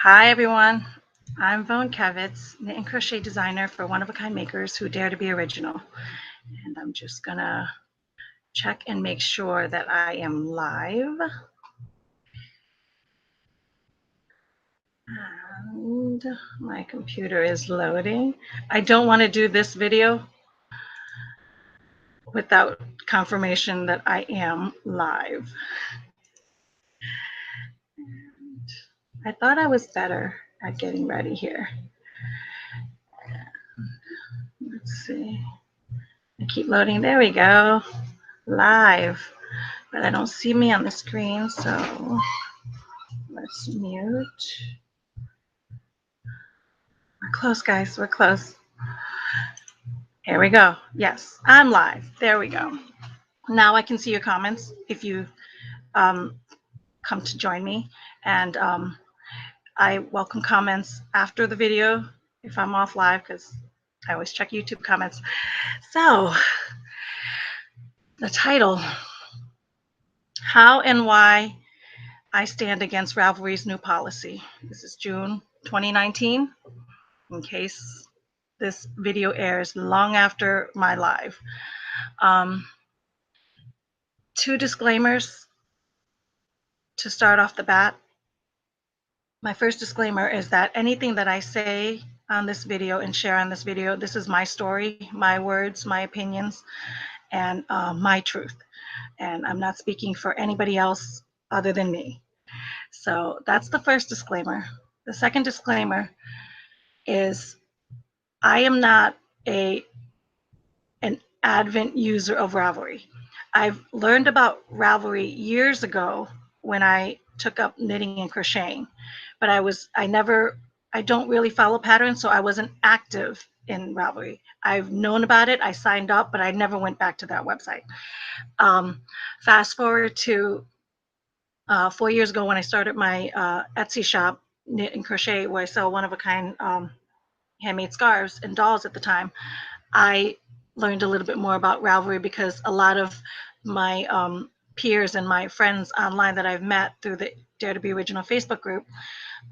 Hi everyone, I'm Vone Kevitz, knit and crochet designer for one-of-a-kind makers who dare to be original. And I'm just gonna check and make sure that I am live. And my computer is loading. I don't want to do this video without confirmation that I am live. And I thought I was better at getting ready here. Let's see. I keep loading. There we go. Live. But I don't see me on the screen, so let's mute. We're close, guys. We're close. Here we go. Yes, I'm live. There we go. Now I can see your comments if you come to join me. And I welcome comments after the video if I'm off live, because I always check YouTube comments. So, the title, How and Why I Stand Against Ravelry's New Policy. This is June 2019, in case this video airs long after my live. Two disclaimers to start off the bat. My first disclaimer is that anything that I say on this video and share on this video, this is my story, my words, my opinions, and my truth. And I'm not speaking for anybody else other than me. So that's the first disclaimer. The second disclaimer is I am not an avid user of Ravelry. I've learned about Ravelry years ago when I took up knitting and crocheting, but I don't really follow patterns, so I wasn't active in Ravelry. I've known about it, I signed up, but I never went back to that website. Fast forward to 4 years ago when I started my Etsy shop, Knit and Crochet, where I sell one-of-a-kind handmade scarves and dolls at the time. I learned a little bit more about Ravelry because a lot of my peers and my friends online that I've met through the Dare to Be Original Facebook group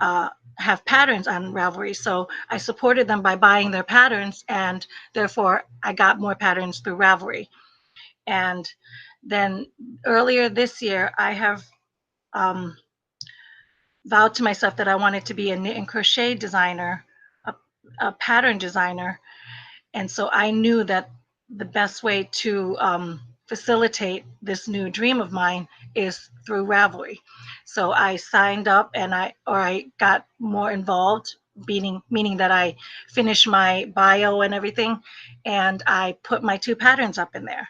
have patterns on Ravelry. So I supported them by buying their patterns, and therefore I got more patterns through Ravelry. And then earlier this year, I have vowed to myself that I wanted to be a knit and crochet designer, a pattern designer. And so I knew that the best way to facilitate this new dream of mine is through Ravelry. So I signed up and I got more involved, meaning that I finished my bio and everything, and I put my 2 patterns up in there.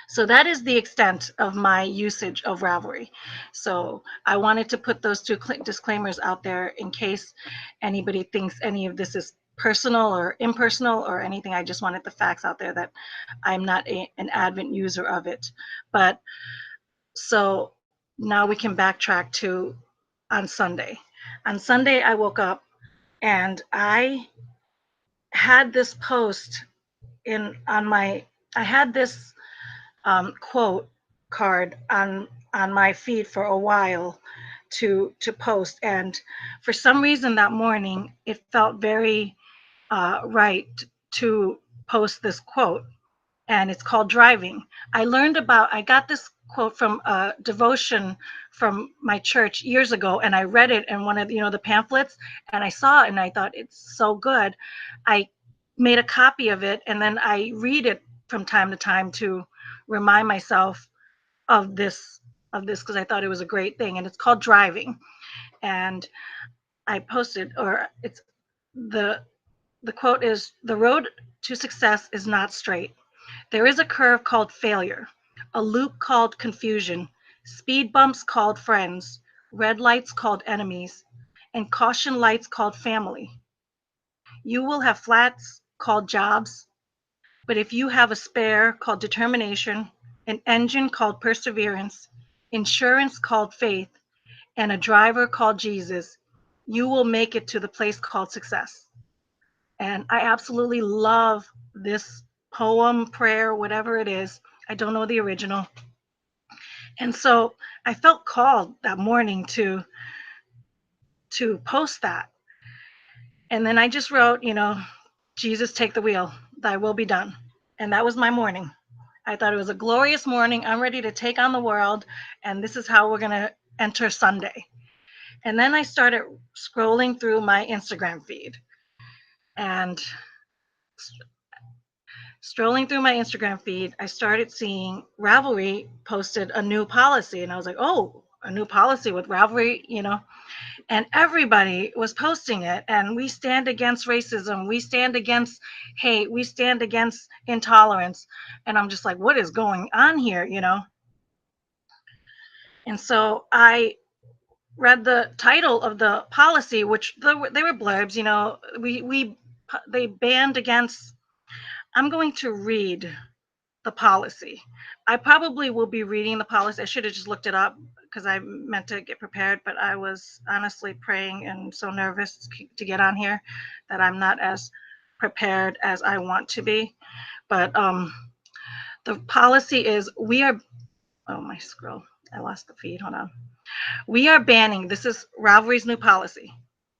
So that is the extent of my usage of Ravelry. So I wanted to put those 2 disclaimers out there in case anybody thinks any of this is personal or impersonal or anything. I just wanted the facts out there that I'm not an avid user of it. But so now we can backtrack to on Sunday. On Sunday, I woke up and I had this post I had this quote card on my feed for a while to post, and for some reason that morning it felt very right to post this quote, and it's called Driving. I got this quote from a devotion from my church years ago, and I read it in one of the pamphlets, and I saw it and I thought it's so good. I made a copy of it, and then I read it from time to time to remind myself of this because I thought it was a great thing, and it's called Driving. And I posted, or it's the quote is, "The road to success is not straight. There is a curve called failure, a loop called confusion, speed bumps called friends, red lights called enemies, and caution lights called family. You will have flats called jobs, but if you have a spare called determination, an engine called perseverance, insurance called faith, and a driver called Jesus, you will make it to the place called success." And I absolutely love this poem, prayer, whatever it is. I don't know the original. And so I felt called that morning to to post that. And then I just wrote, Jesus, take the wheel, thy will be done. And that was my morning. I thought it was a glorious morning. I'm ready to take on the world, and this is how we're going to enter Sunday. And then I started scrolling through my Instagram feed, and strolling through my Instagram feed, I started seeing Ravelry posted a new policy, and I was like, oh, a new policy with Ravelry, and everybody was posting it. And we stand against racism, we stand against hate, we stand against intolerance. And I'm just like, what is going on here, And so I read the title of the policy, which they were blurbs, they banned against. I'm going to read the policy. I probably will be reading the policy. I should have just looked it up because I meant to get prepared, but I was honestly praying and so nervous to get on here that I'm not as prepared as I want to be. But the policy is oh, my scroll. I lost the feed. Hold on. We are banning, this is Ravelry's new policy.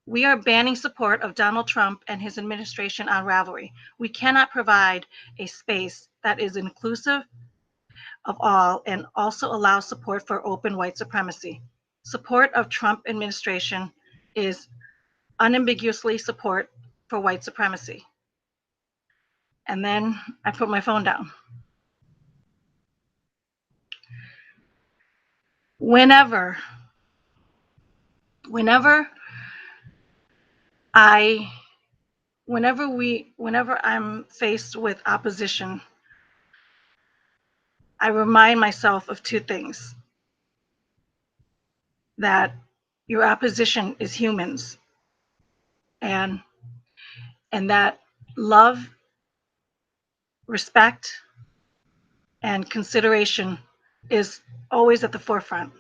We are banning support of Donald Trump and his administration on Ravelry. We cannot provide a space that is inclusive of all and also allows support for open white supremacy. Support of Trump administration is unambiguously support for white supremacy. And then I put my phone down. Whenever I'm faced with opposition, I remind myself of two things: that your opposition is humans, and that love, respect, and consideration is always at the forefront.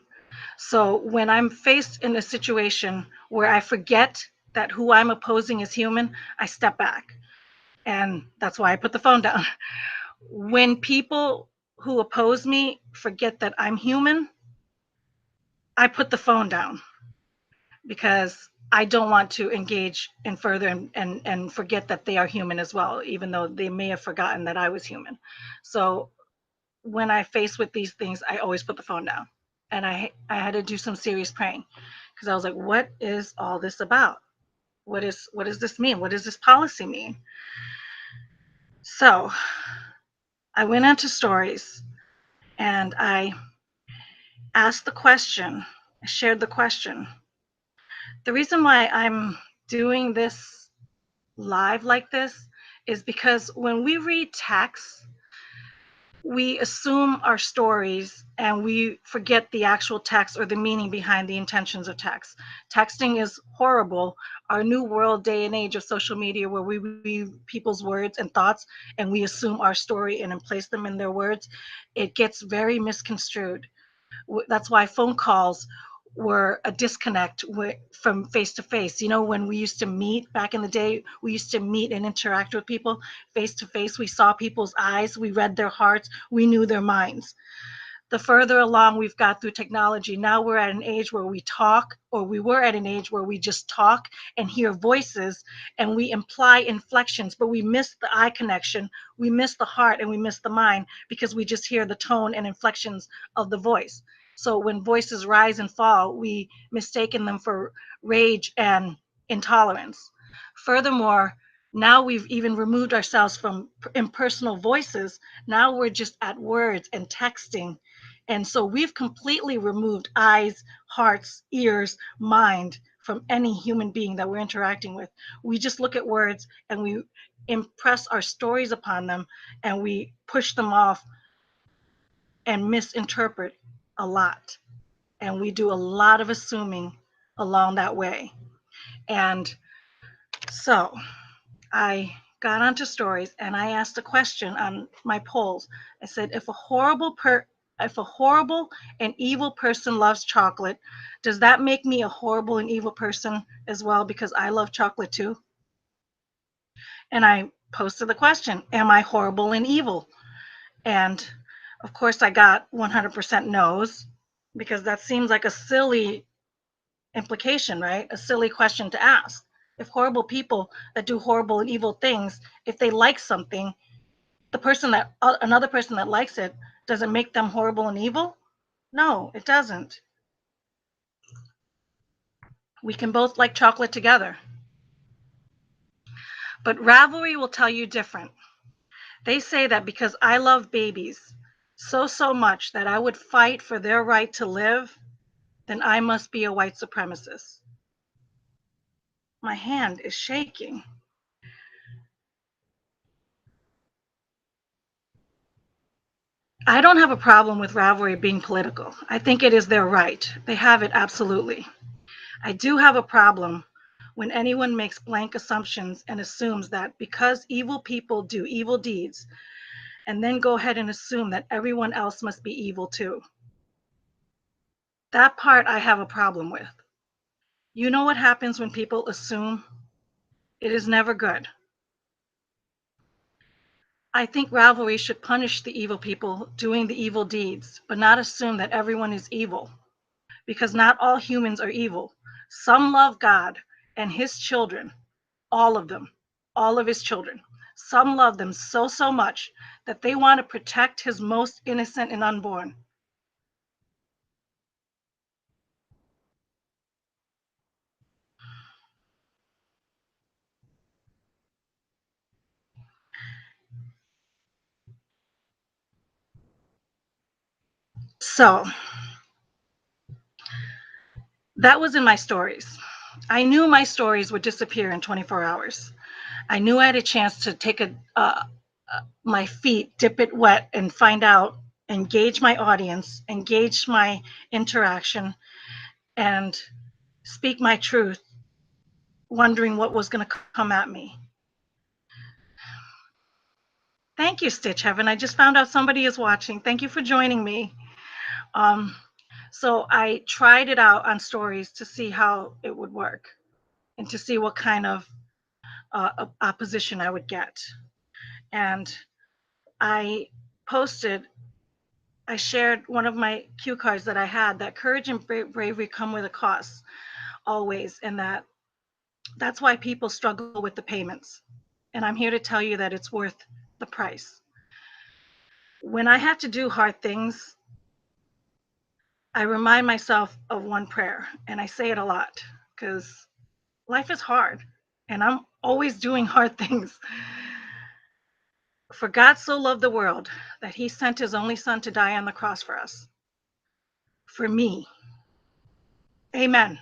So when I'm faced in a situation where I forget that who I'm opposing is human, I step back. And that's why I put the phone down. When people who oppose me forget that I'm human, I put the phone down, because I don't want to engage in further and forget that they are human as well, even though they may have forgotten that I was human. So when I face with these things, I always put the phone down. And I had to do some serious praying, because I was like, what is all this about? What does this mean? What does this policy mean? So I went onto stories and I asked the question, I shared the question. The reason why I'm doing this live like this is because when we read text, we assume our stories and we forget the actual text or the meaning behind the intentions of text. Texting is horrible. Our new world day and age of social media, where we read people's words and thoughts and we assume our story and place them in their words, it gets very misconstrued. That's why phone calls were a disconnect from face to face. When we used to meet back in the day, we used to meet and interact with people face to face. We saw people's eyes, we read their hearts, we knew their minds. The further along we've got through technology, now we're at an age where we talk, or we were at an age where we just talk and hear voices and we imply inflections, but we miss the eye connection, we miss the heart, and we miss the mind, because we just hear the tone and inflections of the voice. So when voices rise and fall, we mistaken them for rage and intolerance. Furthermore, now we've even removed ourselves from impersonal voices. Now we're just at words and texting. And so we've completely removed eyes, hearts, ears, mind from any human being that we're interacting with. We just look at words and we impress our stories upon them, and we push them off and misinterpret a lot. And we do a lot of assuming along that way. And so I got onto stories and I asked a question on my polls. I said, if a horrible and evil person loves chocolate, does that make me a horrible and evil person as well, because I love chocolate too? And I posted the question, am I horrible and evil? And of course I got 100% no's, because that seems like a silly implication, right? A silly question to ask. If horrible people that do horrible and evil things, if they like something, the person that another person that likes it, does it make them horrible and evil? No, it doesn't. We can both like chocolate together. But Ravelry will tell you different. They say that because I love babies so much that I would fight for their right to live, then I must be a white supremacist. My hand is shaking. I don't have a problem with Ravelry being political. I think it is their right. They have it absolutely. I do have a problem when anyone makes blank assumptions and assumes that because evil people do evil deeds, and then go ahead and assume that everyone else must be evil too. That part I have a problem with. You know what happens when people assume? It is never good. I think Ravelry should punish the evil people doing the evil deeds, but not assume that everyone is evil, because not all humans are evil. Some love God and his children, all of them, all of his children. Some love them so much that they want to protect his most innocent and unborn. So that was in my stories. I knew my stories would disappear in 24 hours. I knew I had a chance to take my feet, dip it wet, and find out, engage my audience, engage my interaction, and speak my truth, wondering what was going to come at me. Thank you, Stitch Heaven. I just found out somebody is watching. Thank you for joining me. Um, so I tried it out on stories to see how it would work and to see what kind of opposition I would get. And I posted, I shared one of my cue cards that I had, that courage and bravery come with a cost always, and that's why people struggle with the payments. And I'm here to tell you that it's worth the price. When I have to do hard things, I remind myself of one prayer, and I say it a lot because life is hard and I'm always doing hard things. For God so loved the world that he sent his only son to die on the cross for us, for me. Amen.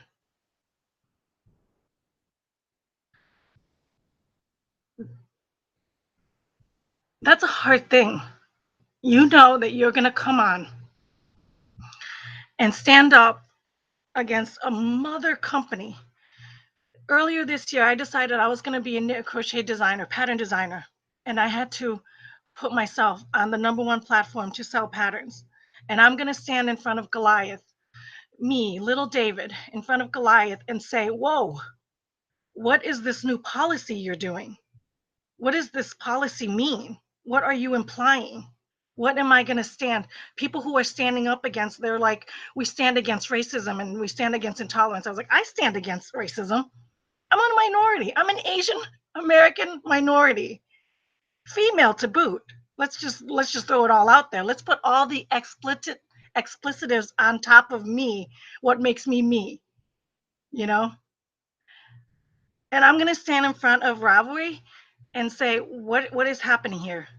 That's a hard thing. You know that you're going to come on and stand up against a mother company. Earlier this year, I decided I was going to be a knit and crochet designer, pattern designer, and I had to put myself on the number one platform to sell patterns. And I'm going to stand in front of Goliath, me, little David, in front of Goliath and say, whoa, what is this new policy you're doing? What does this policy mean? What are you implying? What am I going to stand? People who are standing up against, they're like, we stand against racism and we stand against intolerance. I was like, I stand against racism. I'm a minority. I'm an Asian American minority, female to boot. Let's just throw it all out there. Let's put all the explicitives on top of me. What makes me me, you know? And I'm gonna stand in front of Ravelry and say, what is happening here?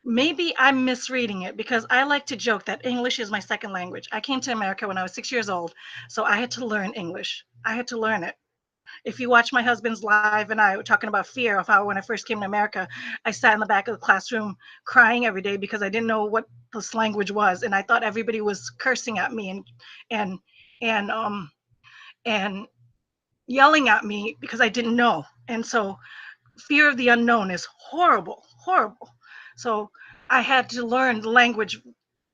Maybe I'm misreading it because I like to joke that English is my second language. I came to America when I was 6 years old, so I had to learn English. I had to learn it. If you watch my husband's live and I were talking about fear of how when I first came to America, I sat in the back of the classroom crying every day because I didn't know what this language was, and I thought everybody was cursing at me and and um and yelling at me because I didn't know. And so fear of the unknown is horrible, horrible. So I had to learn the language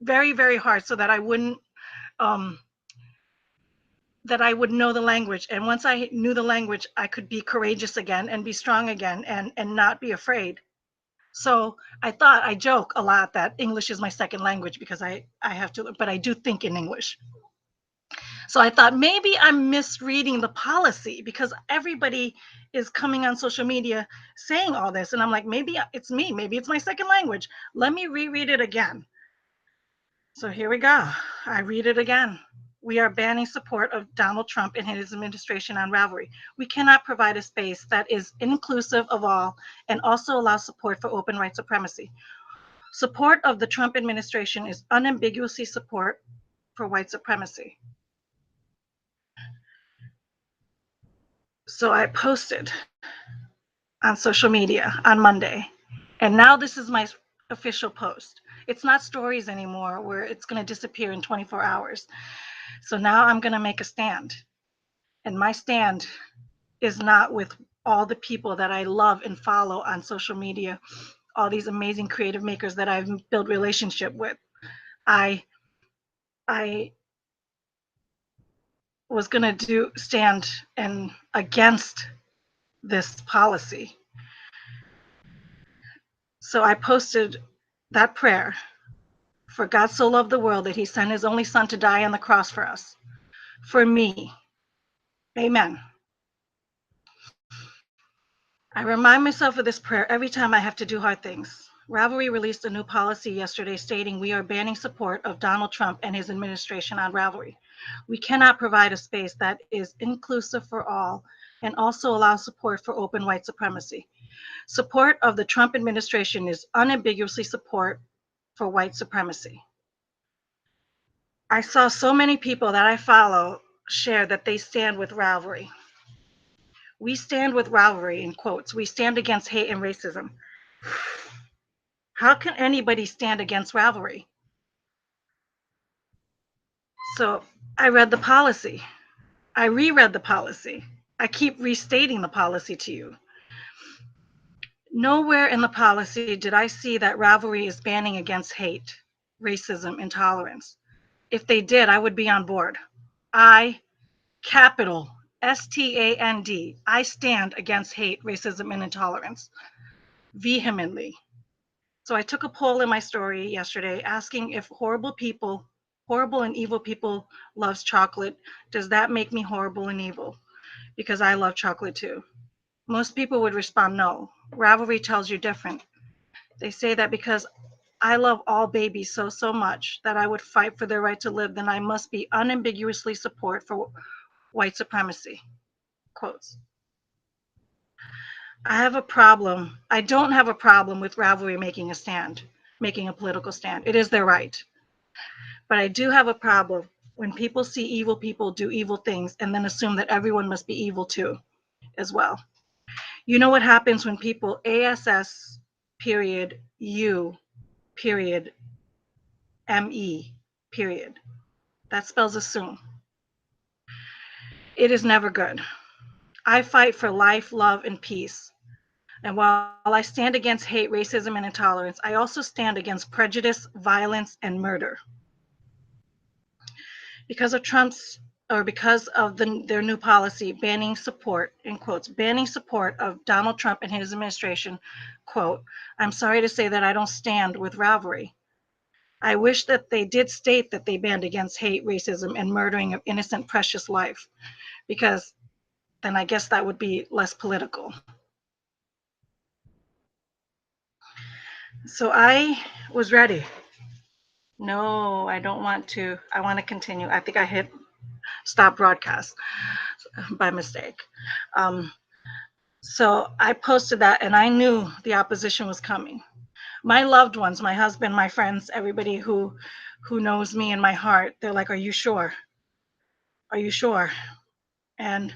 very hard so that I wouldn't um that I would know the language. And once I knew the language, I could be courageous again and be strong again and not be afraid. So I joke a lot that English is my second language because I have to, but I do think in English. So I thought maybe I'm misreading the policy because everybody is coming on social media saying all this. And I'm like, maybe it's me. Maybe it's my second language. Let me reread it again. So here we go. I read it again. We are banning support of Donald Trump and his administration on Ravelry. We cannot provide a space that is inclusive of all and also allow support for open white supremacy. Support of the Trump administration is unambiguously support for white supremacy. So I posted on social media on Monday, and now this is my official post. It's not stories anymore where it's going to disappear in 24 hours. So now I'm going to make a stand. And my stand is not with all the people that I love and follow on social media, all these amazing creative makers that I've built relationship with. I was going to stand and against this policy. So I posted that prayer. For God so loved the world that he sent his only son to die on the cross for us. For me. Amen. I remind myself of this prayer every time I have to do hard things. Ravelry released a new policy yesterday stating we are banning support of Donald Trump and his administration on Ravelry. We cannot provide a space that is inclusive for all and also allow support for open white supremacy. Support of the Trump administration is unambiguously support for white supremacy. I saw so many people that I follow share that they stand with Ravelry. We stand with Ravelry, in quotes. We stand against hate and racism. How can anybody stand against Ravelry? So I read the policy. I reread the policy. I keep restating the policy to you. Nowhere in the policy did I see that Ravelry is banning against hate, racism, intolerance. If they did, I would be on board. Capital STAND. I stand against hate, racism, and intolerance vehemently. So I took a poll in my story yesterday asking if horrible and evil people loves chocolate, does that make me horrible and evil? Because I love chocolate too. Most people would respond no. Ravelry tells you different. They say that because I love all babies so much that I would fight for their right to live, then I must be unambiguously support for white supremacy. Quotes. I don't have a problem with Ravelry making a stand, making a political stand. It is their right. But I do have a problem when people see evil people do evil things and then assume that everyone must be evil too, as well. You know what happens when people ASS period U period ME period. That spells assume. It is never good. I fight for life, love, and peace. And while I stand against hate, racism, and intolerance, I also stand against prejudice, violence, and murder. Because of their new policy banning support, in quotes, banning support of Donald Trump and his administration, quote, I'm sorry to say that I don't stand with Ravelry. I wish that they did state that they banned against hate, racism, and murdering of innocent, precious life, because then I guess that would be less political. So I was ready. No, I don't want to. I want to continue. I think I hit stop broadcast by mistake. So I posted that and I knew the opposition was coming. My loved ones, my husband, my friends, everybody who knows me in my heart, they're like, are you sure? Are you sure? And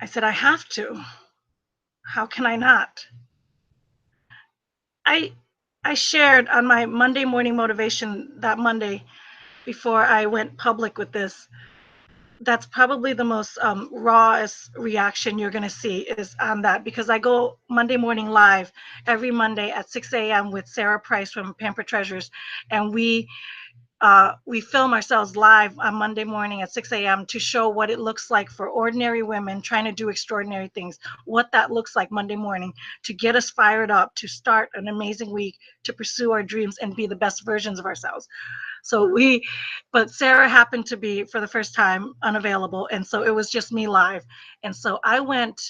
I said, I have to. How can I not? I shared on my Monday morning motivation that Monday before I went public with this. That's probably the most rawest reaction you're going to see is on that, because I go Monday morning live every Monday at 6 a.m. with Sarah Price from Pamper Treasures, and we film ourselves live on Monday morning at 6 a.m. to show what it looks like for ordinary women trying to do extraordinary things, what that looks like Monday morning to get us fired up, to start an amazing week, to pursue our dreams and be the best versions of ourselves. So but Sarah happened to be for the first time unavailable. And so it was just me live. And so I went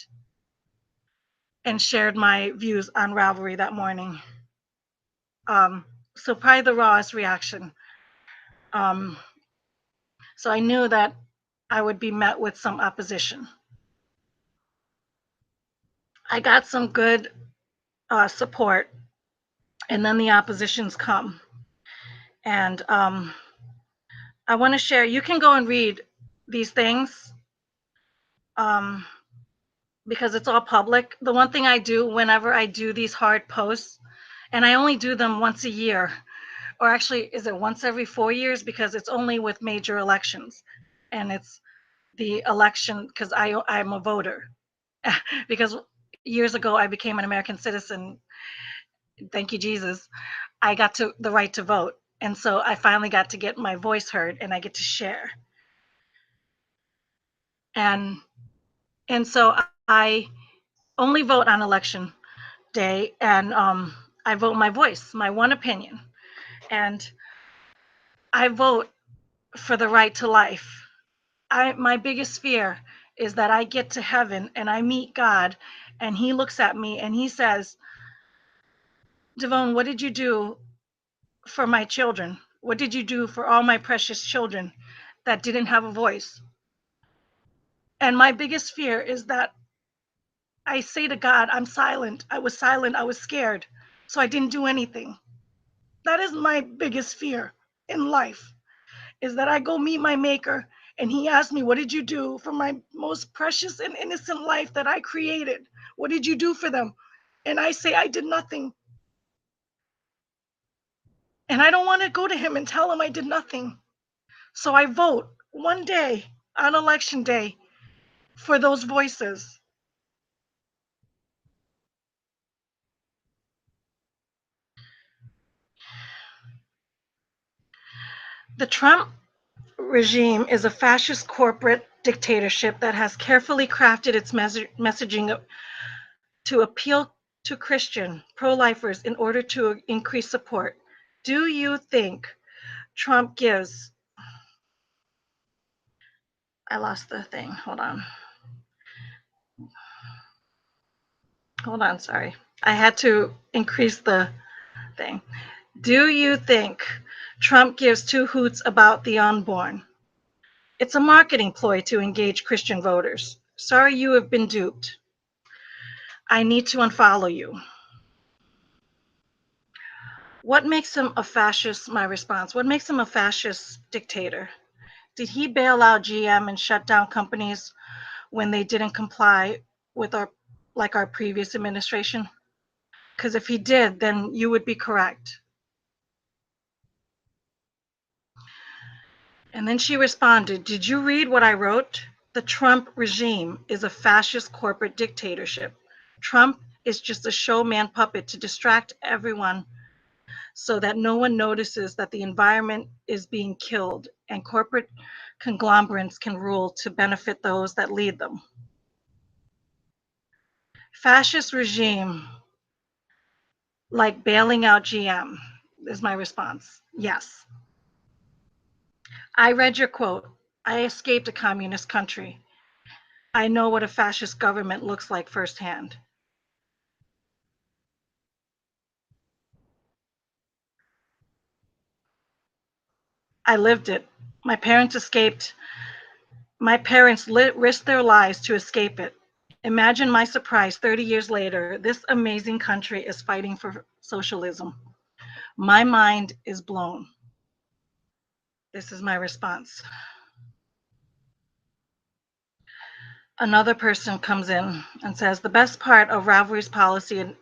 and shared my views on Ravelry that morning. So probably the rawest reaction. Um, so I knew that I would be met with some opposition. I got some good support, and then the oppositions come. And I want to share. You can go and read these things um, because it's all public. The one thing I do whenever I do these hard posts, and I only do them once a year, or actually, is it once every 4 years? Because it's only with major elections, and it's the election because I'm a voter. Because years ago I became an American citizen. Thank you, Jesus. I got to the right to vote. And so I finally got to get my voice heard and I get to share. And so I only vote on election day, and I vote my voice, my one opinion. And I vote for the right to life. My biggest fear is that I get to heaven and I meet God and he looks at me and he says, Devone, what did you do for my children? What did you do for all my precious children that didn't have a voice? And my biggest fear is that I say to God, I'm silent. I was silent. I was scared. So I didn't do anything. That is my biggest fear in life, is that I go meet my maker and he asks me, what did you do for my most precious and innocent life that I created? What did you do for them? And I say, I did nothing. And I don't want to go to him and tell him I did nothing. So I vote one day on election day for those voices. The Trump regime is a fascist corporate dictatorship that has carefully crafted its messaging to appeal to Christian pro-lifers in order to increase support. Do you think Trump gives, I lost the thing, hold on, sorry. I had to increase the thing. Do you think Trump gives two hoots about the unborn? It's a marketing ploy to engage Christian voters. Sorry you have been duped. I need to unfollow you. What makes him a fascist? My response. What makes him a fascist dictator? Did he bail out GM and shut down companies when they didn't comply with our previous administration? Because if he did, then you would be correct. And then she responded, did you read what I wrote? The Trump regime is a fascist corporate dictatorship. Trump is just a showman puppet to distract everyone so that no one notices that the environment is being killed and corporate conglomerates can rule to benefit those that lead them. Fascist regime, like bailing out GM, is my response. Yes. I read your quote. I escaped a communist country. I know what a fascist government looks like firsthand. I lived it. My parents escaped. My parents risked their lives to escape it. Imagine my surprise 30 years later, this amazing country is fighting for socialism. My mind is blown. This is my response. Another person comes in and says, the best part of Ravelry's policy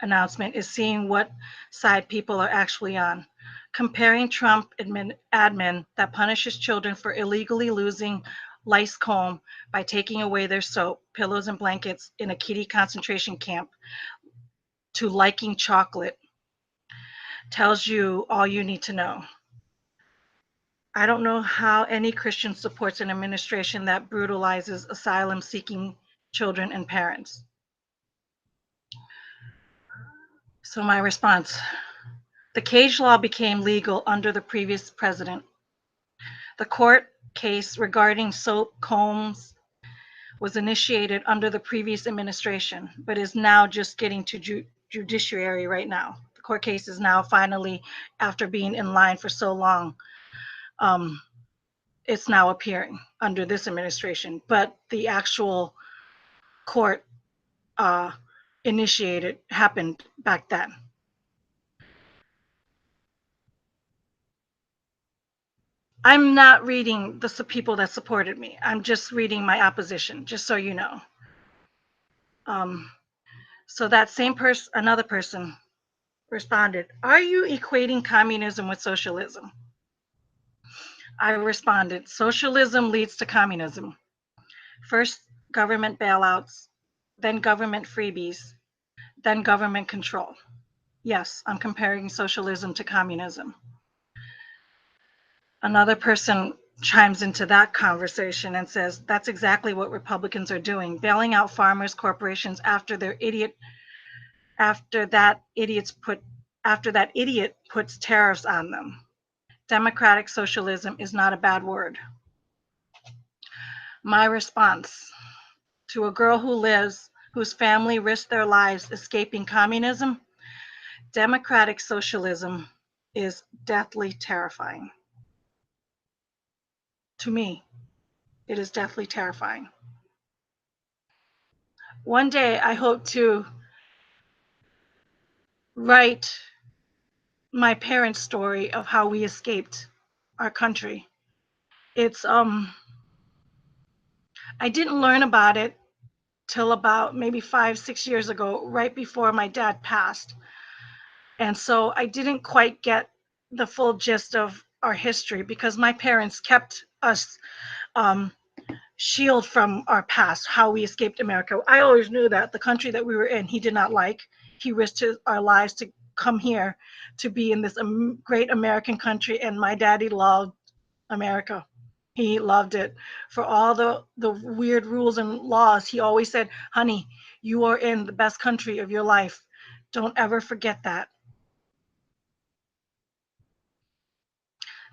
announcement is seeing what side people are actually on. Comparing Trump admin that punishes children for illegally losing lice comb by taking away their soap, pillows, and blankets in a kiddie concentration camp to liking chocolate tells you all you need to know. I don't know how any Christian supports an administration that brutalizes asylum-seeking children and parents. So my response, The cage law became legal under the previous president. The court case regarding soap combs was initiated under the previous administration, but is now just getting to judiciary right now. The court case is now finally, after being in line for so long, um, it's now appearing under this administration. But the actual court initiated happened back then. I'm not reading the people that supported me. I'm just reading my opposition, just so you know. So that same person, another person responded, "Are you equating communism with socialism?" I responded, "Socialism leads to communism. First government bailouts, then government freebies, then government control. Yes, I'm comparing socialism to communism." Another person chimes into that conversation and says, "That's exactly what Republicans are doing, bailing out farmers, corporations after that idiot puts tariffs on them. Democratic socialism is not a bad word." My response to a girl whose family risked their lives escaping communism: democratic socialism is deathly terrifying. To me, it is deathly terrifying. One day I hope to write my parents' story of how we escaped our country. It's I didn't learn about it till about maybe 5, 6 years ago, right before my dad passed. And so I didn't quite get the full gist of our history because my parents kept us um, shield from our past, how we escaped America. I always knew that the country that we were in, he did not like. He risked our lives to come here to be in this great American country. And my daddy loved America. He loved it. For all the weird rules and laws, he always said, "Honey, you are in the best country of your life. Don't ever forget that.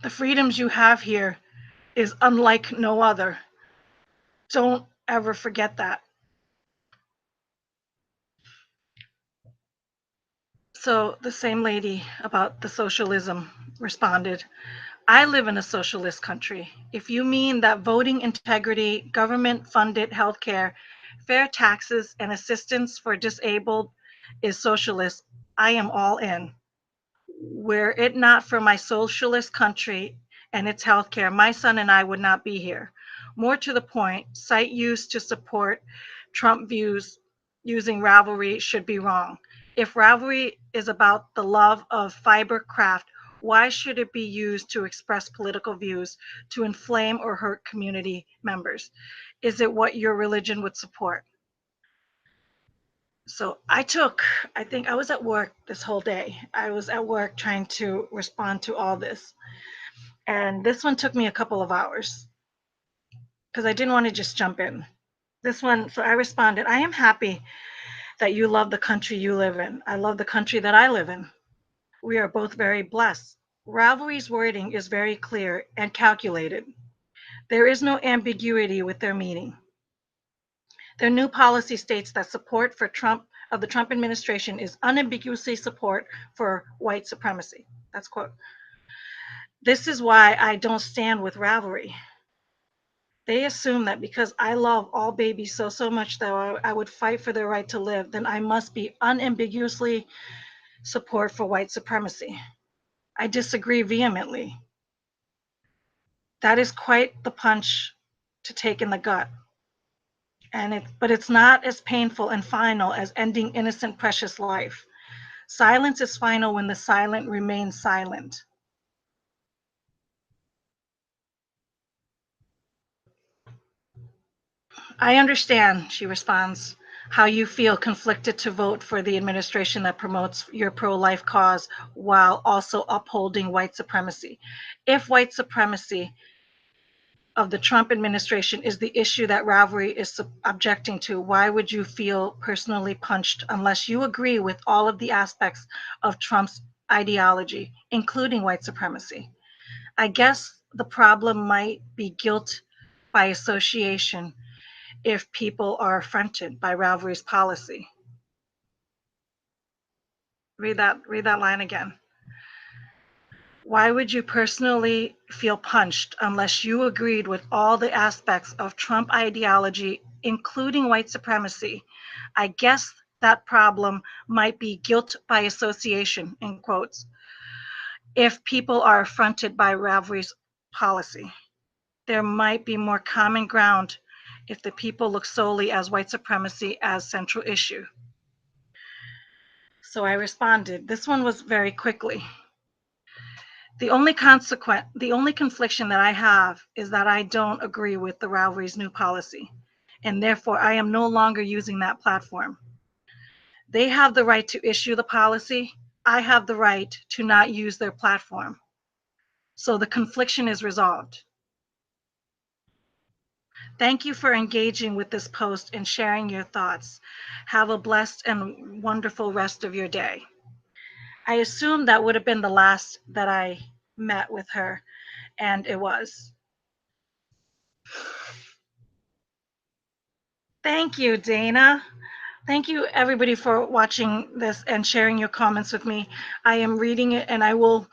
The freedoms you have here is unlike no other. Don't ever forget that." So the same lady about the socialism responded, "I live in a socialist country. If you mean that voting integrity, government funded healthcare, fair taxes, and assistance for disabled is socialist, I am all in. Were it not for my socialist country and its healthcare, my son and I would not be here. More to the point, site used to support Trump views using Ravelry should be wrong. If Ravelry is about the love of fiber craft, why should it be used to express political views, to inflame or hurt community members? Is it what your religion would support?" So I think I was at work this whole day. I was at work trying to respond to all this. And this one took me a couple of hours because I didn't want to just jump in. This one, so I responded, "I am happy that you love the country you live in. I love the country that I live in. We are both very blessed. Ravelry's wording is very clear and calculated. There is no ambiguity with their meaning. Their new policy states that support for Trump of the Trump administration is unambiguously support for white supremacy." That's quote. "This is why I don't stand with Ravelry. They assume that because I love all babies so much that I would fight for their right to live, then I must be unambiguously support for white supremacy. I disagree vehemently. That is quite the punch to take in the gut. But it's not as painful and final as ending innocent, precious life. Silence is final when the silent remains silent." "I understand," she responds, "how you feel conflicted to vote for the administration that promotes your pro-life cause while also upholding white supremacy. If white supremacy of the Trump administration is the issue that Ravelry is objecting to, why would you feel personally punched unless you agree with all of the aspects of Trump's ideology, including white supremacy. I guess the problem might be guilt by association if people are affronted by Ravelry's policy. Read that line again. Why would you personally feel punched unless you agreed with all the aspects of Trump ideology, including white supremacy? I guess that problem might be guilt by association, in quotes, if people are affronted by Ravelry's policy. There might be more common ground if the people look solely as white supremacy as central issue. So I responded. This one was very quickly. The only confliction that I have is that I don't agree with the Ravelry's new policy, and therefore I am no longer using that platform. They have the right to issue the policy. I have the right to not use their platform. So the confliction is resolved. Thank you for engaging with this post and sharing your thoughts. Have a blessed and wonderful rest of your day. I assumed that would have been the last that I met with her, and it was. Thank you, Dana. Thank you, everybody, for watching this and sharing your comments with me. I am reading it, and I will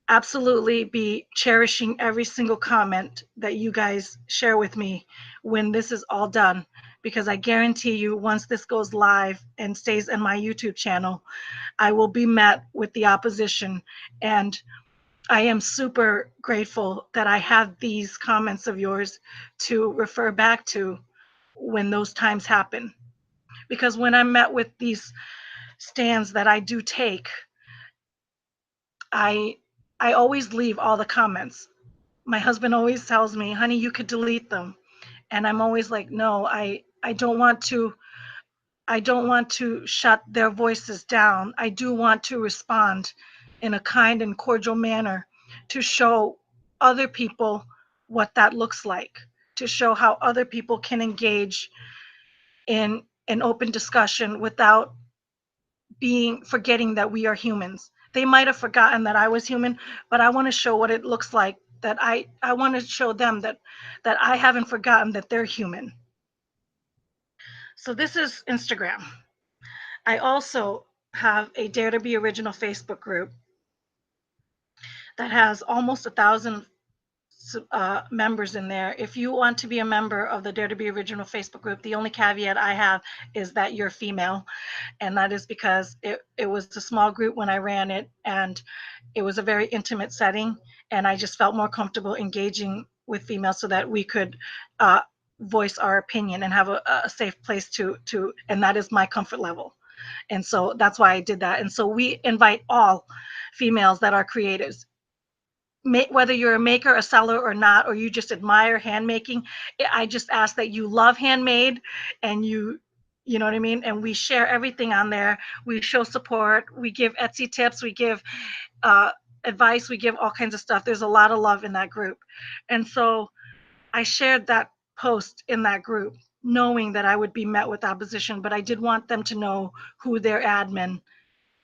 absolutely be cherishing every single comment that you guys share with me when this is all done, because I guarantee you, once this goes live and stays in my YouTube channel, I will be met with the opposition. And I am super grateful that I have these comments of yours to refer back to when those times happen. Because when I'm met with these stands that I do take, I always leave all the comments. My husband always tells me, honey, you could delete them. And I'm always like, no, I don't want to shut their voices down. I do want to respond in a kind and cordial manner to show other people what that looks like, to show how other people can engage in an open discussion without forgetting that we are humans. They might have forgotten that I was human, but I want to show what it looks like, that I want to show them that I haven't forgotten that they're human. So this is Instagram. I also have a Dare to Be Original Facebook group that has almost 1,000 members in there. If you want to be a member of the Dare to Be Original Facebook group, the only caveat I have is that you're female. And that is because it was a small group when I ran it, and it was a very intimate setting. And I just felt more comfortable engaging with females so that we could voice our opinion and have a safe place to, and that is my comfort level. And so that's why I did that. And so we invite all females that are creatives, whether you're a maker, a seller or not, or you just admire handmaking. I just ask that you love handmade, and you know what I mean? And we share everything on there. We show support. We give Etsy tips. We give advice. We give all kinds of stuff. There's a lot of love in that group. And so I shared that post in that group, knowing that I would be met with opposition, but I did want them to know who their admin,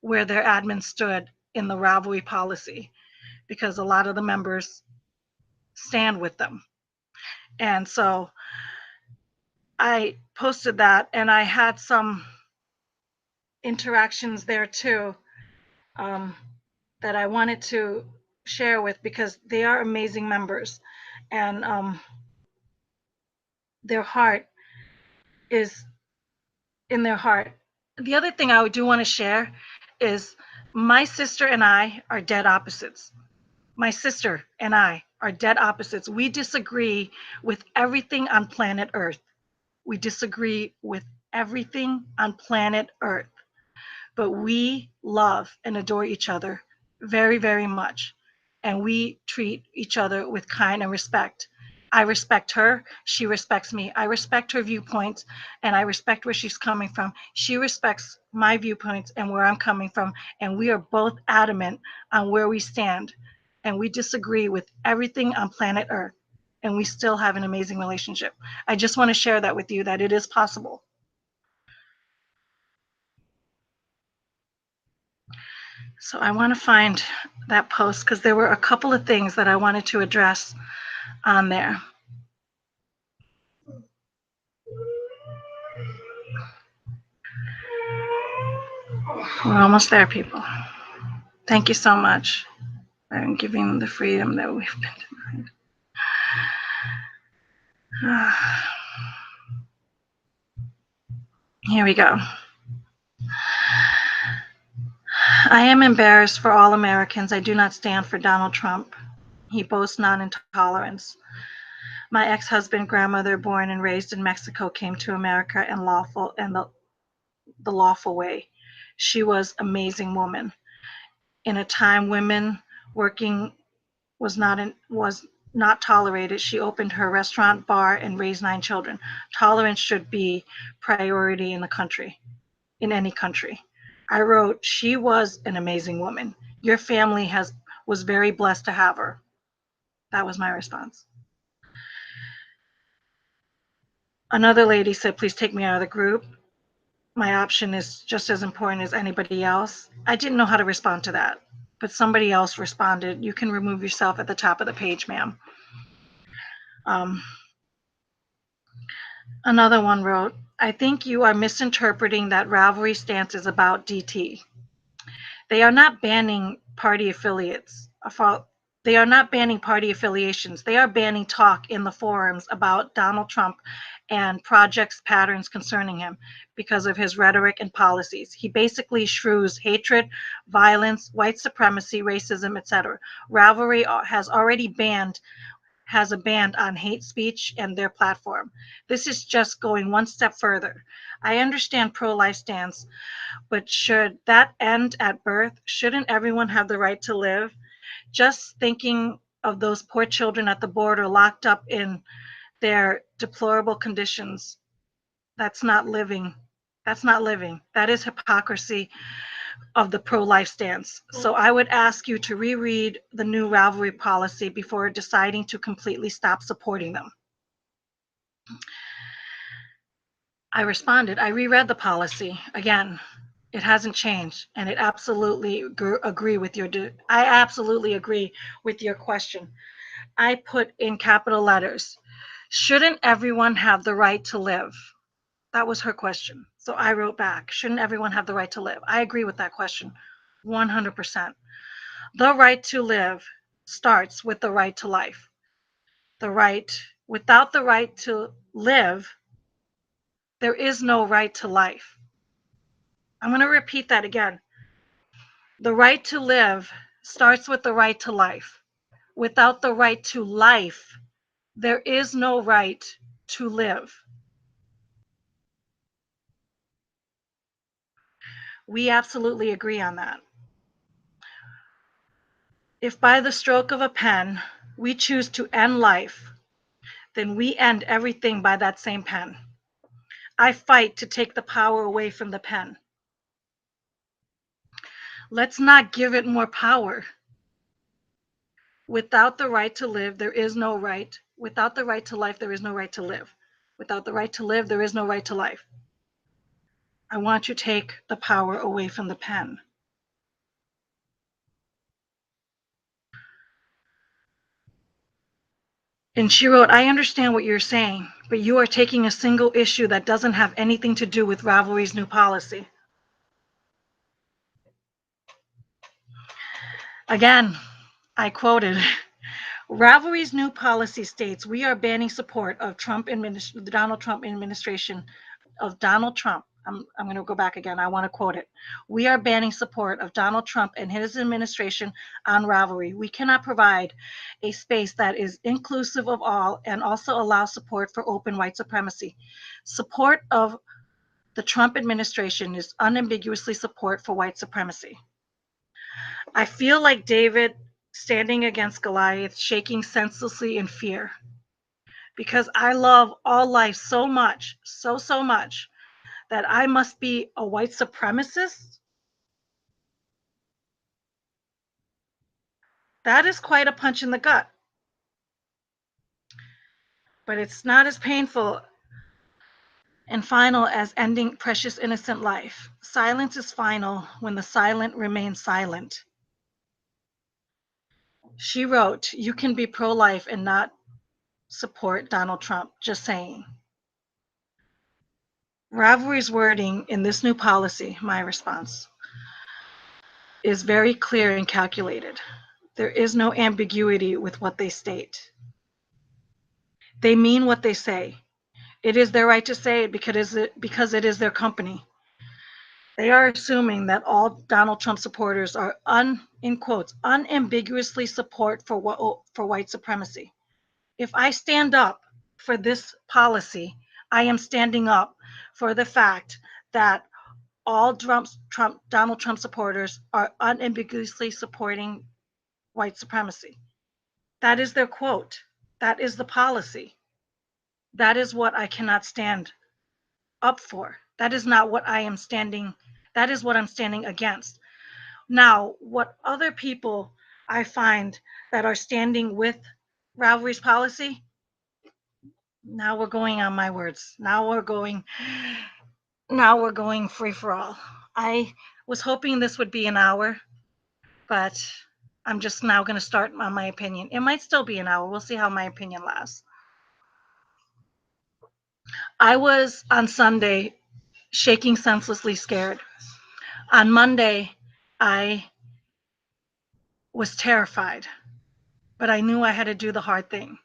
where their admin stood in the Ravelry policy, because a lot of the members stand with them. And so I posted that, and I had some interactions there too that I wanted to share with, because they are amazing members, and their heart is in their heart. The other thing I do want to share is my sister and I are dead opposites. My sister and I are dead opposites. We disagree with everything on planet Earth. We disagree with everything on planet Earth. But we love and adore each other very, very much. And we treat each other with kind and respect. I respect her. She respects me. I respect her viewpoints, and I respect where she's coming from. She respects my viewpoints and where I'm coming from. And we are both adamant on where we stand. And we disagree with everything on planet Earth. And we still have an amazing relationship. I just want to share that with you, that it is possible. So I want to find that post because there were a couple of things that I wanted to address on there. We're almost there, people. Thank you so much for giving them the freedom that we've been denied. Here we go. I am embarrassed for all Americans. I do not stand for Donald Trump. He boasts non-intolerance. My ex-husband, grandmother, born and raised in Mexico, came to America in the lawful way. She was an amazing woman. In a time women working was not tolerated, she opened her restaurant, bar, and raised 9 children. Tolerance should be priority in the country, in any country. I wrote, she was an amazing woman. Your family was very blessed to have her. That was my response. Another lady said, please take me out of the group. My option is just as important as anybody else. I didn't know how to respond to that, but somebody else responded, you can remove yourself at the top of the page, ma'am. Another one wrote, I think you are misinterpreting that Ravelry stance is about DT. They are not banning party affiliates. They are not banning party affiliations. They are banning talk in the forums about Donald Trump and projects patterns concerning him because of his rhetoric and policies. He basically shrews hatred, violence, white supremacy, racism, etc. Ravelry has a ban on hate speech and their platform. This is just going one step further. I understand pro-life stance, but should that end at birth? Shouldn't everyone have the right to live? Just thinking of those poor children at the border locked up in their deplorable conditions. That's not living. That's not living. That is hypocrisy of the pro-life stance. So I would ask you to reread the new Ravelry policy before deciding to completely stop supporting them. I responded, I reread the policy. Again, it hasn't changed, and it absolutely agree with I absolutely agree with your question. I put in capital letters, shouldn't everyone have the right to live? That was her question. So I wrote back, shouldn't everyone have the right to live? I agree with that question, 100%. The right to live starts with the right to life. Without the right to live, there is no right to life. I'm going to repeat that again. The right to live starts with the right to life. Without the right to life, there is no right to live. We absolutely agree on that. If by the stroke of a pen we choose to end life, then we end everything by that same pen. I fight to take the power away from the pen. Let's not give it more power. Without the right to live, there is no right. Without the right to life, there is no right to live. Without the right to live, there is no right to life. I want you to take the power away from the pen. And she wrote, I understand what you're saying, but you are taking a single issue that doesn't have anything to do with Ravelry's new policy. Again, I quoted, Ravelry's new policy states we are banning support of the Donald Trump administration of Donald Trump. I'm going to go back again. I want to quote it. We are banning support of Donald Trump and his administration on Ravelry. We cannot provide a space that is inclusive of all and also allow support for open white supremacy. Support of the Trump administration is unambiguously support for white supremacy. I feel like David standing against Goliath, shaking senselessly in fear, because I love all life so much, so much, that I must be a white supremacist. That is quite a punch in the gut. But it's not as painful and final as ending precious innocent life. Silence is final when the silent remains silent. She wrote, "You can be pro life and not support Donald Trump. Just saying." Ravelry's wording in this new policy, my response, is very clear and calculated. There is no ambiguity with what they state. They mean what they say. It is their right to say it because it is their company. They are assuming that all Donald Trump supporters are in quotes, unambiguously support for white supremacy. If I stand up for this policy, I am standing up for the fact that all Donald Trump supporters are unambiguously supporting white supremacy. That is their quote. That is the policy. That is what I cannot stand up for. That is not what I am standing, that is what I'm standing against. Now, what other people I find that are standing with Ravelry's policy, now we're going on my words. Now we're going free for all. I was hoping this would be an hour, but I'm just now going to start on my opinion. It might still be an hour. We'll see how my opinion lasts. I was on Sunday shaking senselessly scared. On Monday, I was terrified, but I knew I had to do the hard thing.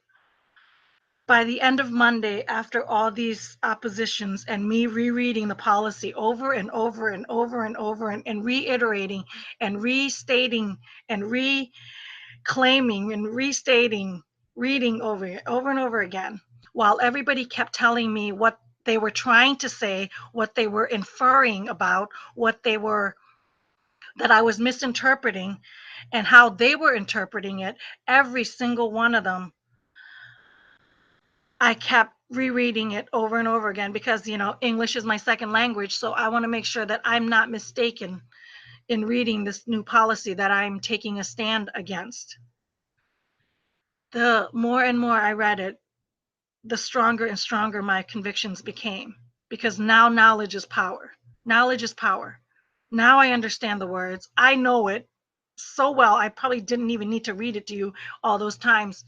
By the end of Monday, after all these oppositions and me rereading the policy over and over and over and over and reiterating and restating and reclaiming and restating, reading over and over again, while everybody kept telling me what they were trying to say, what they were inferring about, that I was misinterpreting, and how they were interpreting it, every single one of them, I kept rereading it over and over again because, English is my second language. So I want to make sure that I'm not mistaken in reading this new policy that I'm taking a stand against. The more and more I read it, the stronger and stronger my convictions became, because now knowledge is power. Knowledge is power. Now I understand the words. I know it so well. I probably didn't even need to read it to you all those times.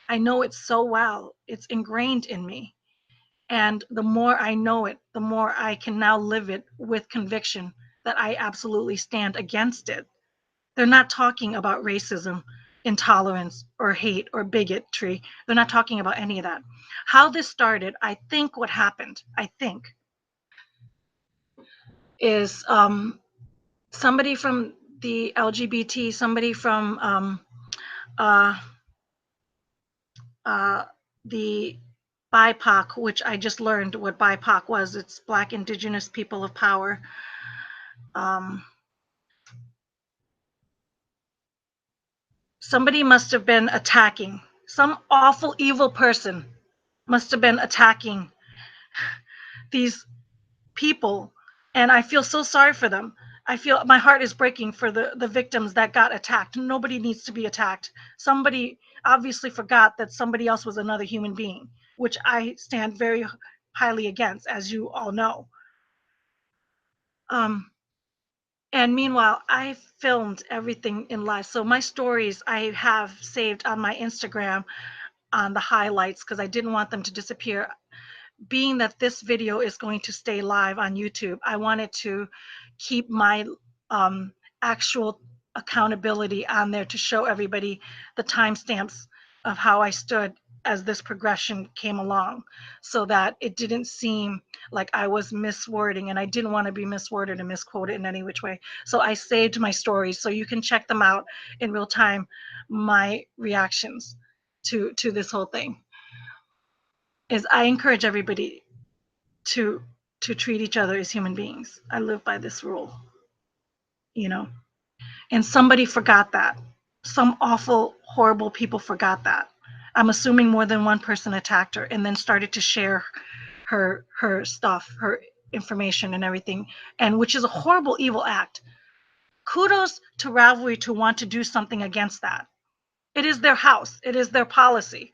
I know it so well. It's ingrained in me. And the more I know it, the more I can now live it with conviction that I absolutely stand against it. They're not talking about racism, intolerance, or hate or bigotry. They're not talking about any of that. How this started, I think what happened, is somebody from the LGBT, somebody from uh, uh, the BIPOC, which I just learned what BIPOC was. It's Black Indigenous People of Power. Um, Somebody must have been attacking, some awful, evil person must have been attacking these people. And I feel so sorry for them. I feel my heart is breaking for the victims that got attacked. Nobody needs to be attacked. Somebody obviously forgot that somebody else was another human being, which I stand very highly against, as you all know. Um, and meanwhile, I filmed everything in live. So my stories I have saved on my Instagram on the highlights because I didn't want them to disappear. Being that this video is going to stay live on YouTube, I wanted to keep my actual accountability on there to show everybody the timestamps of how I stood as this progression came along, so that it didn't seem like I was miswording, and I didn't want to be misworded and misquoted in any which way. So I saved my stories so you can check them out in real time, my reactions to this whole thing. Is I encourage everybody to treat each other as human beings. I live by this rule, you know. And somebody forgot that. Some awful, horrible people forgot that. I'm assuming more than one person attacked her and then started to share her stuff, her information and everything, and which is a horrible, evil act. Kudos to Ravelry to want to do something against that. It is their house. It is their policy.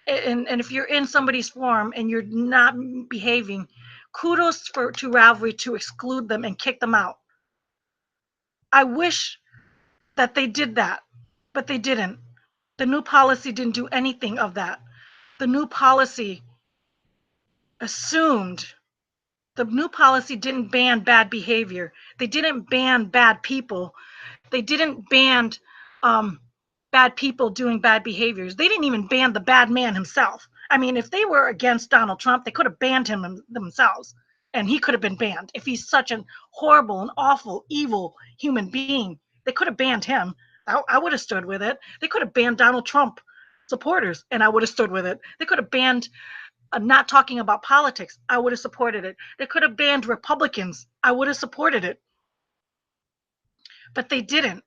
And if you're in somebody's forum and you're not behaving Kudos to Ravelry to exclude them and kick them out. I wish that they did that, but they didn't. The new policy didn't do anything of that. The new policy assumed, the new policy didn't ban bad behavior. They didn't ban bad people. They didn't ban bad people doing bad behaviors. They didn't even ban the bad man himself. I mean, if they were against Donald Trump, they could have banned him themselves, and he could have been banned. If he's such an horrible and awful, evil human being, they could have banned him. I would have stood with it. They could have banned Donald Trump supporters, and I would have stood with it. They could have banned not talking about politics. I would have supported it. They could have banned Republicans. I would have supported it. But they didn't.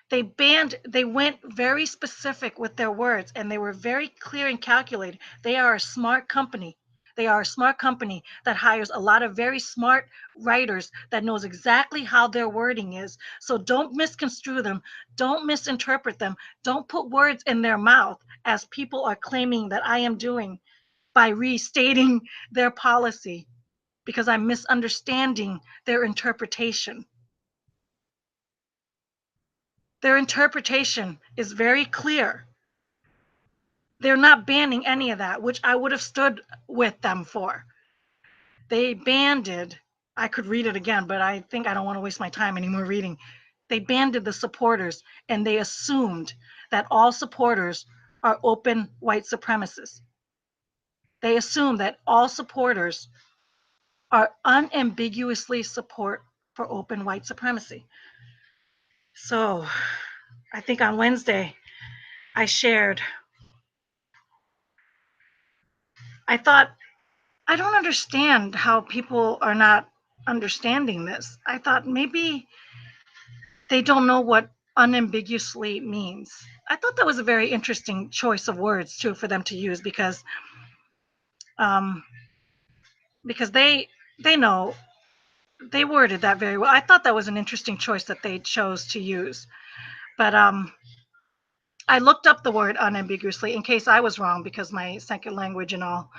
They went very specific with their words, and they were very clear and calculated. They are a smart company. They are a smart company that hires a lot of very smart writers that knows exactly how their wording is. So don't misconstrue them. Don't misinterpret them. Don't put words in their mouth as people are claiming that I am doing by restating their policy, because I'm misunderstanding their interpretation. Their interpretation is very clear. They're not banning any of that, which I would have stood with them for. They banded, I could read it again, but I think I don't want to waste my time anymore reading. They banded the supporters, and they assumed that all supporters are open white supremacists. They assume that all supporters are unambiguously support for open white supremacy. So I think on Wednesday, I shared, I thought, I don't understand how people are not understanding this. I thought maybe they don't know what unambiguously means. I thought that was a very interesting choice of words too for them to use, um, because they know, they worded that very well. I thought that was an interesting choice that they chose to use. But I looked up the word unambiguously in case I was wrong, because my second language and all,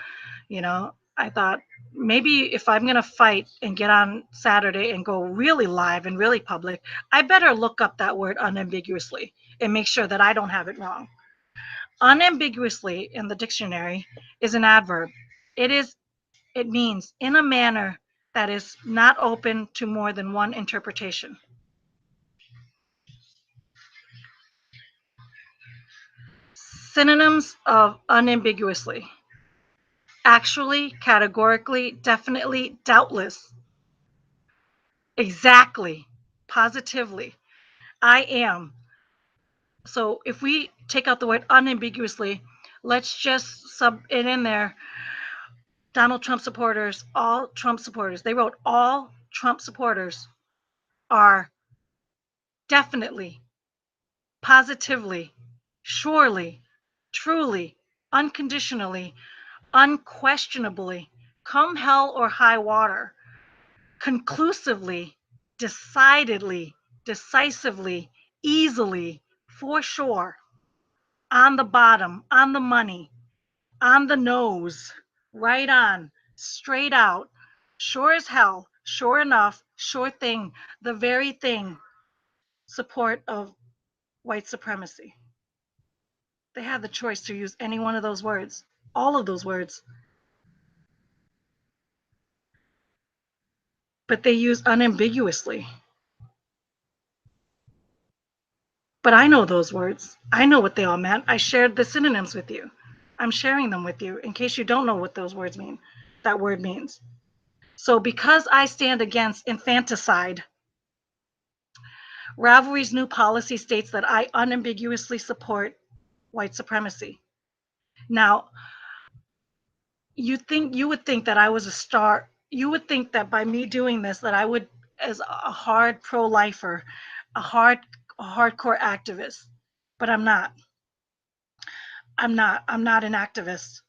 I thought maybe if I'm going to fight and get on Saturday and go really live and really public, I better look up that word unambiguously and make sure that I don't have it wrong. Unambiguously in the dictionary is an adverb. It means in a manner that is not open to more than one interpretation. Synonyms of unambiguously: actually, categorically, definitely, doubtless, exactly, positively, I am. So if we take out the word unambiguously, let's just sub it in there. Donald Trump supporters, all Trump supporters. They wrote all Trump supporters are definitely, positively, surely, truly, unconditionally, unquestionably, come hell or high water, conclusively, decidedly, decisively, easily, for sure, on the bottom, on the money, on the nose, right on, straight out, sure as hell, sure enough, sure thing, the very thing, support of white supremacy. They had the choice to use any one of those words, all of those words, but they use unambiguously. But I know those words. I know what they all meant. I shared the synonyms with you. I'm sharing them with you in case you don't know what those words mean, that word means. So because I stand against infanticide, Ravelry's new policy states that I unambiguously support white supremacy. Now, you would think that I was a star. You would think that by me doing this, that I would, as a hard pro-lifer, a hardcore activist, but I'm not. I'm not an activist.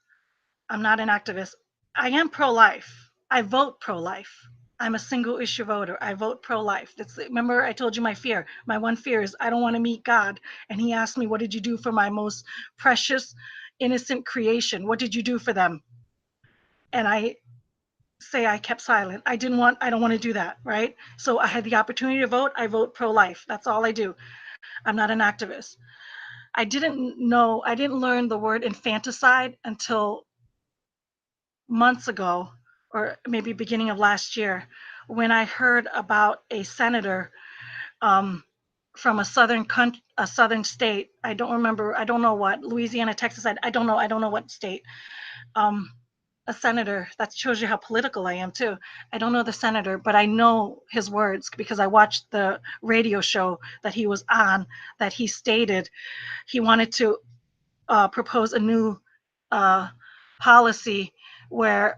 I'm not an activist. I am pro-life. I vote pro-life. I'm a single issue voter. I vote pro-life. Remember I told you my fear. My one fear is I don't want to meet God. And he asked me, what did you do for my most precious, innocent creation? What did you do for them? And I say I kept silent. I don't want to do that, right? So I had the opportunity to vote. I vote pro-life. That's all I do. I'm not an activist. I didn't learn the word infanticide until months ago, or maybe beginning of last year, when I heard about a senator um, from a southern state. I don't remember. I don't know what Louisiana, Texas. I don't know. I don't know what state. Um, a senator. That shows you how political I am too. I don't know the senator, but I know his words because I watched the radio show that he was on. That he stated he wanted to propose a new uh, policy where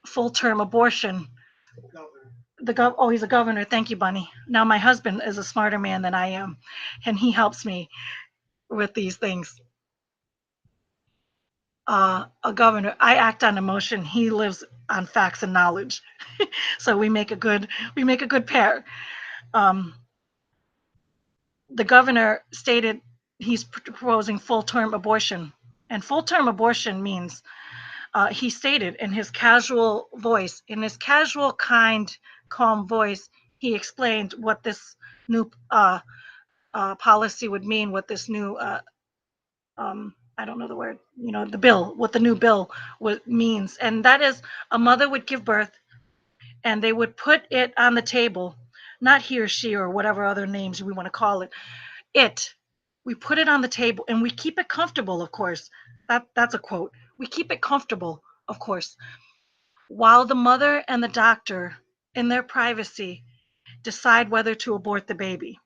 full-term abortion. Oh, he's a governor. Thank you, Bunny. Now my husband is a smarter man than I am, and he helps me with these things. A governor. I act on emotion. He lives on facts and knowledge. So we make a good pair. Um, the governor stated he's proposing full-term abortion, and full-term abortion means he stated in his casual voice, in his casual, kind, calm voice, he explained what this new policy would mean, what this new I don't know the word, the bill, what the new bill means, and that is a mother would give birth, and they would put it on the table, not he or she or whatever other names we want to call it. It, we put it on the table, and we keep it comfortable, of course. That's a quote. We keep it comfortable, of course, while the mother and the doctor, in their privacy, decide whether to abort the baby.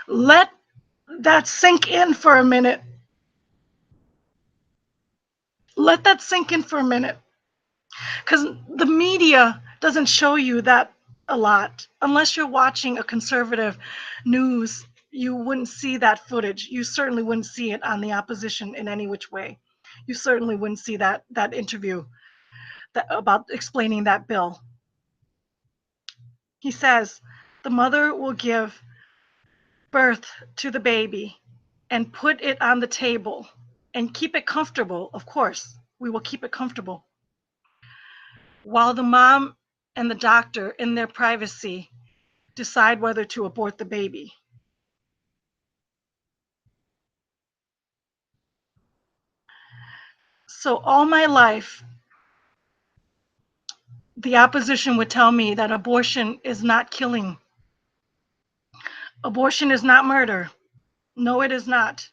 Let that sink in for a minute. Let that sink in for a minute. Because the media doesn't show you that a lot. Unless you're watching a conservative news, you wouldn't see that footage. You certainly wouldn't see it on the opposition in any which way. You certainly wouldn't see that interview about explaining that bill. He says the mother will give birth to the baby and put it on the table and keep it comfortable. Of course, we will keep it comfortable while the mom and the doctor, in their privacy, decide whether to abort the baby. So, all my life, the opposition would tell me that abortion is not killing, abortion is not murder. No, it is not.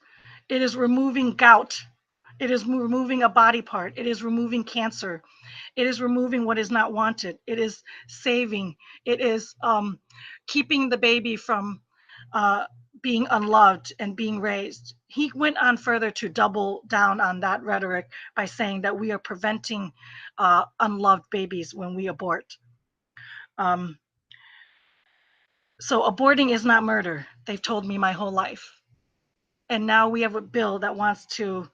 It is removing gout. It is removing a body part. It is removing cancer. It is removing what is not wanted. It is saving. It is keeping the baby from uh, being unloved and being raised. He went on further to double down on that rhetoric by saying that we are preventing unloved babies when we abort. Um, so aborting is not murder. They've told me my whole life. And now we have a bill that wants to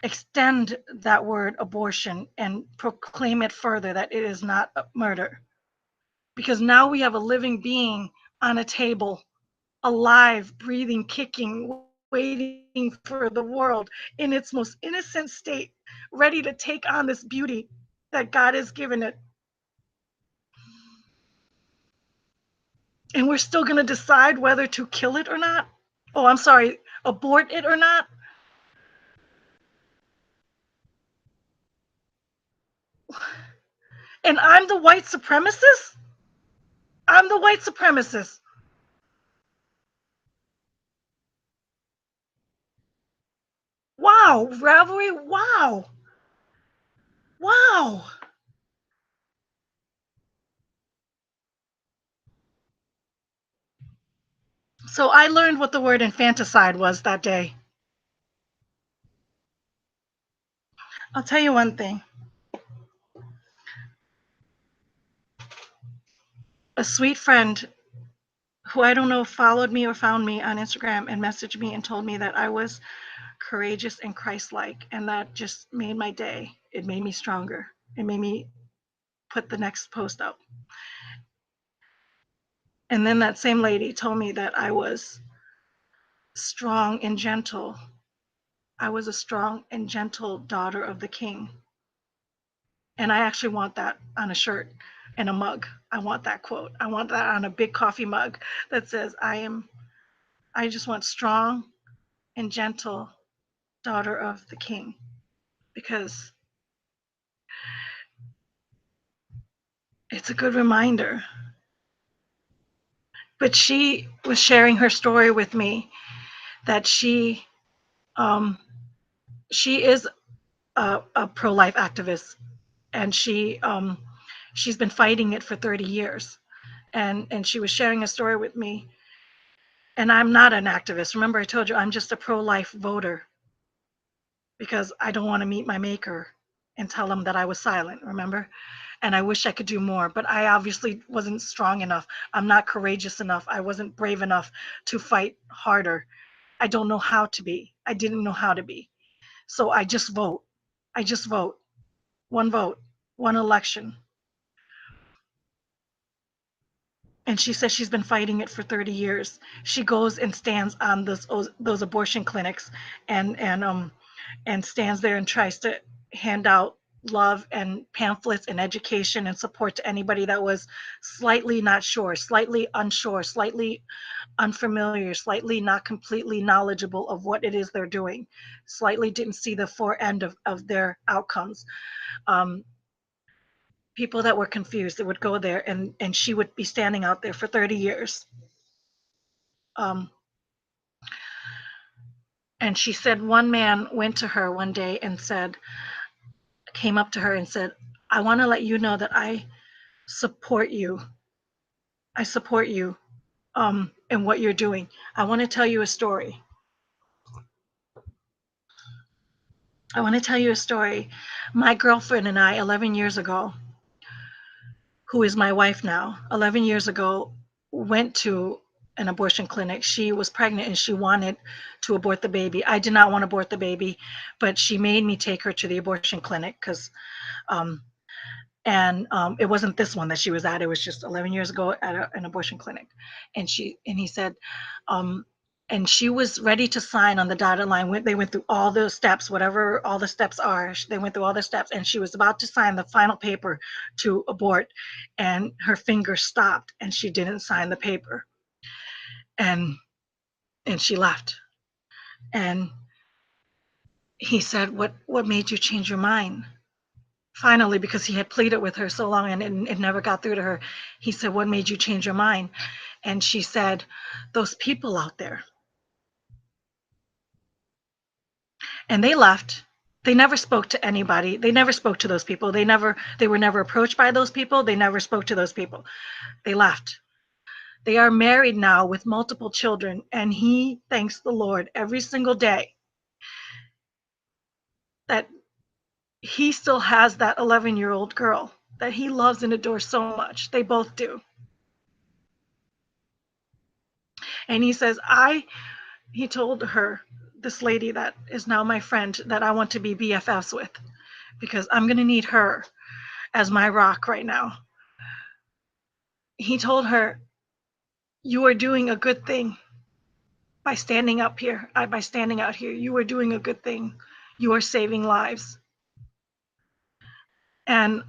extend that word abortion and proclaim it further that it is not murder. Because now we have a living being on a table, alive, breathing, kicking, waiting for the world in its most innocent state, ready to take on this beauty that God has given it. And we're still going to decide whether to kill it or not. Oh, I'm sorry, abort it or not. And I'm the white supremacist? I'm the white supremacist. Wow, Ravelry, wow. Wow. So I learned what the word infanticide was that day. I'll tell you one thing. A sweet friend who I don't know followed me or found me on Instagram and messaged me and told me that I was courageous and Christ-like, and that just made my day. It made me stronger. It made me put the next post up. And then that same lady told me that I was strong and gentle. I was a strong and gentle daughter of the king. And I actually want that on a shirt and a mug. I want that quote. I want that on a big coffee mug that says, I just want strong and gentle daughter of the king, because it's a good reminder. But she was sharing her story with me that um, she is a pro-life activist, and she's been fighting it for 30 years. And she was sharing a story with me. And I'm not an activist. Remember, I told you I'm just a pro-life voter, because I don't want to meet my maker and tell him that I was silent, remember? And I wish I could do more, but I obviously wasn't strong enough. I'm not courageous enough. I wasn't brave enough to fight harder. I don't know how to be. I didn't know how to be. So I just vote. I just vote. One vote, one election. And she says she's been fighting it for 30 years. She goes and stands on those abortion clinics, and stands there and tries to hand out love and pamphlets and education and support to anybody that was slightly not sure, slightly unsure, slightly unfamiliar, slightly not completely knowledgeable of what it is they're doing, slightly didn't see the fore end of their outcomes. Um, People that were confused that would go there, and she would be standing out there for 30 years. Um, and she said one man went to her one day and came up to her and said, I want to let you know that I support you. I support you in what you're doing. I want to tell you a story. I want to tell you a story. My girlfriend and I, 11 years ago, who is my wife now, 11 years ago, went to an abortion clinic. She was pregnant and she wanted to abort the baby. I did not want to abort the baby, but she made me take her to the abortion clinic because um, it wasn't this one that she was at. It was just 11 years ago at an abortion clinic. And he said, um, and she was ready to sign on the dotted line. They went through all the steps, whatever all the steps are. They went through all the steps, and she was about to sign the final paper to abort, and her finger stopped, and she didn't sign the paper, and she left. And he said, "What made you change your mind?" Finally, because he had pleaded with her so long and it never got through to her, he said, "What made you change your mind?" And she said, "Those people out there." And they left. They never spoke to anybody. They never spoke to those people. They were never approached by those people. They never spoke to those people. They left. They are married now with multiple children, and he thanks the Lord every single day that he still has that 11-year-old girl that he loves and adores so much. They both do. And he says, he told her, this lady that is now my friend, that I want to be BFFs with, because I'm going to need her as my rock right now. He told her, "You are doing a good thing by standing up here, by standing out here. You are doing a good thing. You are saving lives." And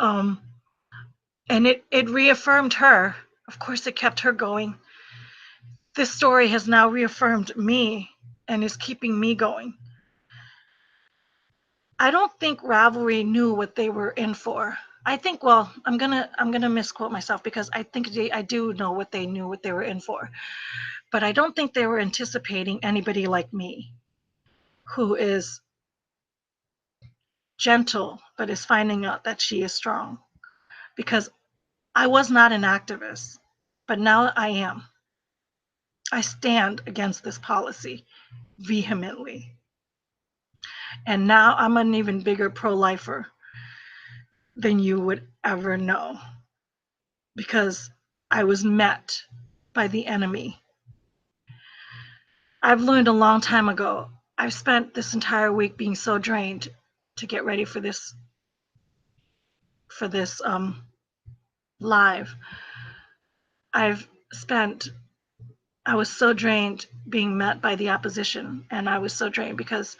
it reaffirmed her. Of course, it kept her going. This story has now reaffirmed me and is keeping me going. I don't think Ravelry knew what they were in for. I think, well, I'm gonna misquote myself, because I think I do know what they knew what they were in for. But I don't think they were anticipating anybody like me, who is gentle but is finding out that she is strong. Because I was not an activist, but now I am. I stand against this policy vehemently. And now I'm an even bigger pro-lifer than you would ever know, because I was met by the enemy. I've learned a long time ago. I've spent this entire week being so drained to get ready for this live. I've spent, I was so drained being met by the opposition. And I was so drained because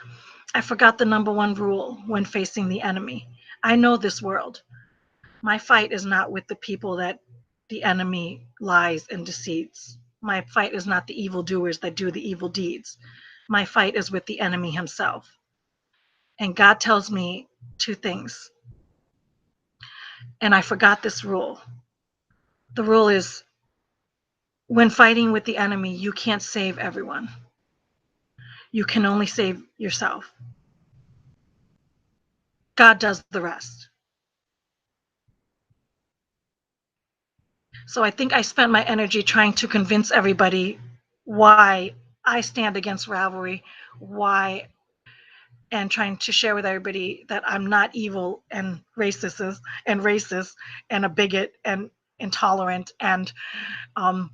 I forgot the number one rule when facing the enemy. I know this world. My fight is not with the people that the enemy lies and deceits. My fight is not the evildoers that do the evil deeds. My fight is with the enemy himself. And God tells me two things. And I forgot this rule. The rule is when fighting with the enemy, you can't save everyone. You can only save yourself. God does the rest. So I think I spent my energy trying to convince everybody why I stand against Ravelry, why, and trying to share with everybody that I'm not evil and racist and a bigot and intolerant um,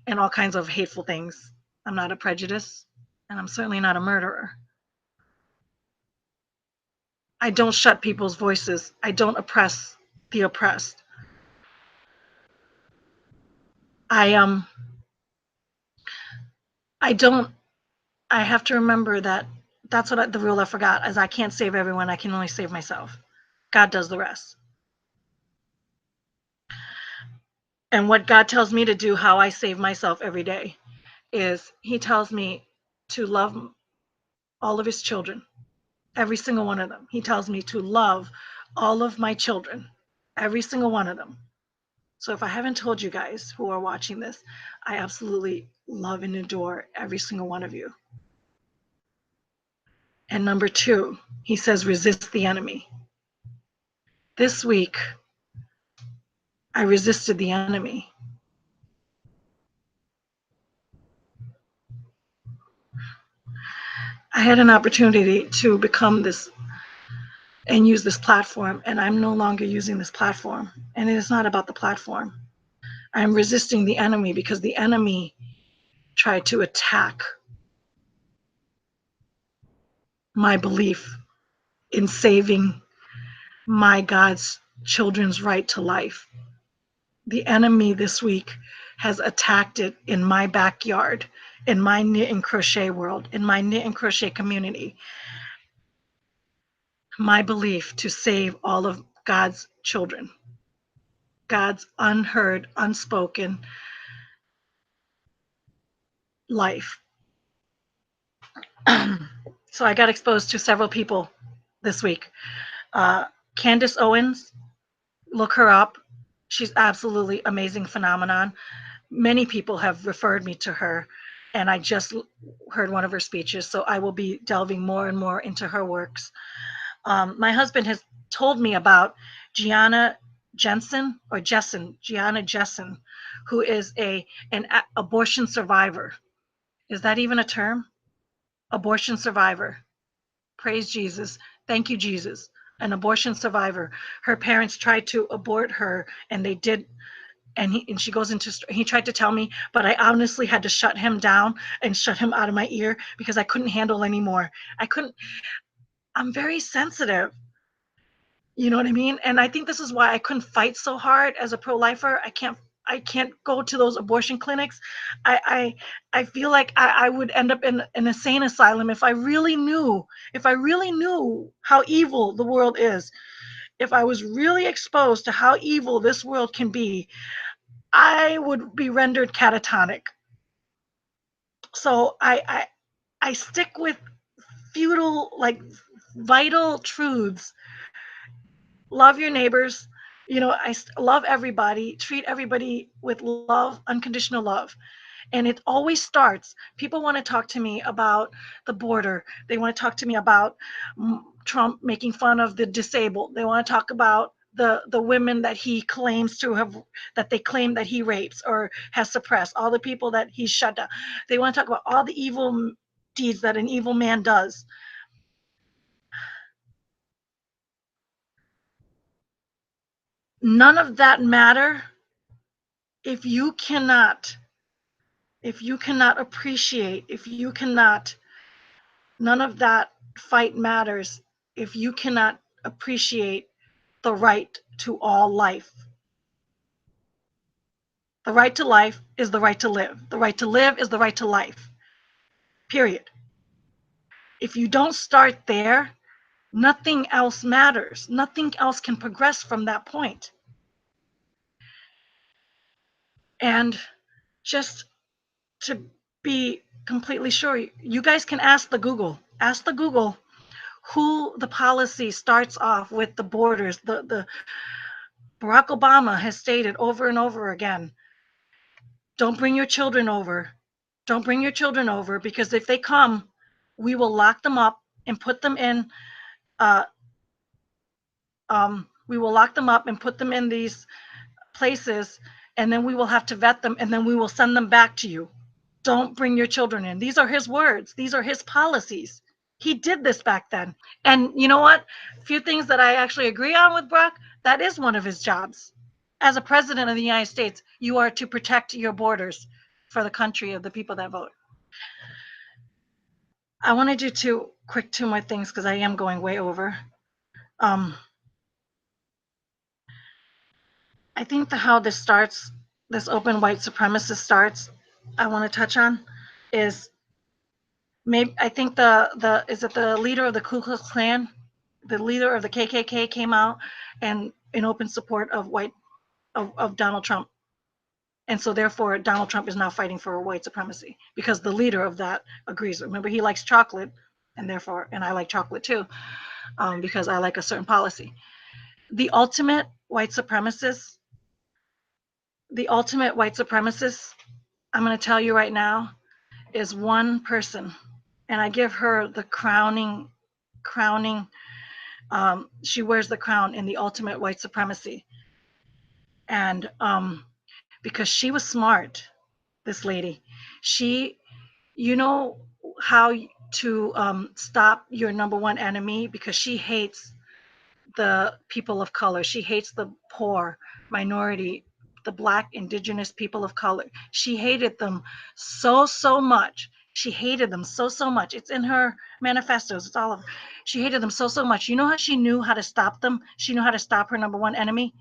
and all kinds of hateful things. I'm not a prejudice, and I'm certainly not a murderer. I don't shut people's voices. I don't oppress the oppressed. I I don't. I have to remember that that's what the rule I forgot is I can't save everyone. I can only save myself. God does the rest. And what God tells me to do, how I save myself every day, is He tells me to love all of His children, every single one of them. He tells me to love all of my children, every single one of them. So if I haven't told you guys who are watching this, I absolutely love and adore every single one of you. And number two, He says, resist the enemy. This week, I resisted the enemy. I had an opportunity to become this and use this platform, and I'm no longer using this platform. And it is not about the platform. I'm resisting the enemy because the enemy tried to attack my belief in saving my God's children's right to life. The enemy this week has attacked it in my backyard, in my knit and crochet world, in my knit and crochet community. My belief to save all of God's children, God's unheard, unspoken life. So I got exposed to several people this week. Uh, Candace Owens, look her up. She's absolutely amazing phenomenon. Many people have referred me to her, and I just heard one of her speeches, so I will be delving more and more into her works. My husband has told me about Gianna Gianna Jessen, who is an abortion survivor. Is that even a term? Abortion survivor. Praise Jesus. Thank you, Jesus. An abortion survivor. Her parents tried to abort her, and they did. And she goes into, he tried to tell me, but I honestly had to shut him down and shut him out of my ear because I couldn't handle anymore. I'm very sensitive. You know what I mean? And I think this is why I couldn't fight so hard as a pro-lifer. I can't go to those abortion clinics. I feel like I would end up in an insane asylum if I really knew how evil the world is, if I was really exposed to how evil this world can be, I would be rendered catatonic. So I stick with feudal, like vital truths. Love your neighbors. Love everybody, treat everybody with love, unconditional love. And it always starts, people want to talk to me about the border. They want to talk to me about Trump making fun of the disabled. They want to talk about the women that he claims to have, that they claim that he rapes or has suppressed, all the people that he's shut down. They want to talk about all the evil deeds that an evil man does. None of that matter if you cannot appreciate, if you cannot, none of that fight matters if you cannot appreciate the right to all life. The right to life is the right to live. The right to live is the right to life. Period. If you don't start there, nothing else matters. Nothing else can progress from that point. And just to be completely sure, you guys can ask the Google. Ask the Google who the policy starts off with the borders. The Barack Obama has stated over and over again, don't bring your children over. Don't bring your children over, because if they come, we will lock them up and put them in uh, we will lock them up and put them in these places, and then we will have to vet them, and then we will send them back to you. Don't bring your children in. These are his words. These are his policies. He did this back then. And you know what? A few things that I actually agree on with Brock, that is one of his jobs. As a president of the United States, you are to protect your borders for the country of the people that vote. I want to do two more things because I am going way over. I think how this starts, this open white supremacist starts, I want to touch on is maybe I think the is it the leader of the Ku Klux Klan, the leader of the KKK came out and in open support of of Donald Trump, and so therefore Donald Trump is now fighting for white supremacy because the leader of that agrees. Remember, he likes chocolate, and therefore, and I like chocolate too, because I like a certain policy. The ultimate white supremacist, the ultimate white supremacist, I'm going to tell you right now, is one person, and I give her the crowning. She wears the crown in the ultimate white supremacy, and because she was smart, this lady, she, you know how to stop your number one enemy, because she hates the people of color. She hates the poor, minority, the Black, indigenous people of color. She hated them so much. She hated them so much. It's in her manifestos. It's all of. She hated them so much. You know how she knew how to stop them? She knew how to stop her number one enemy,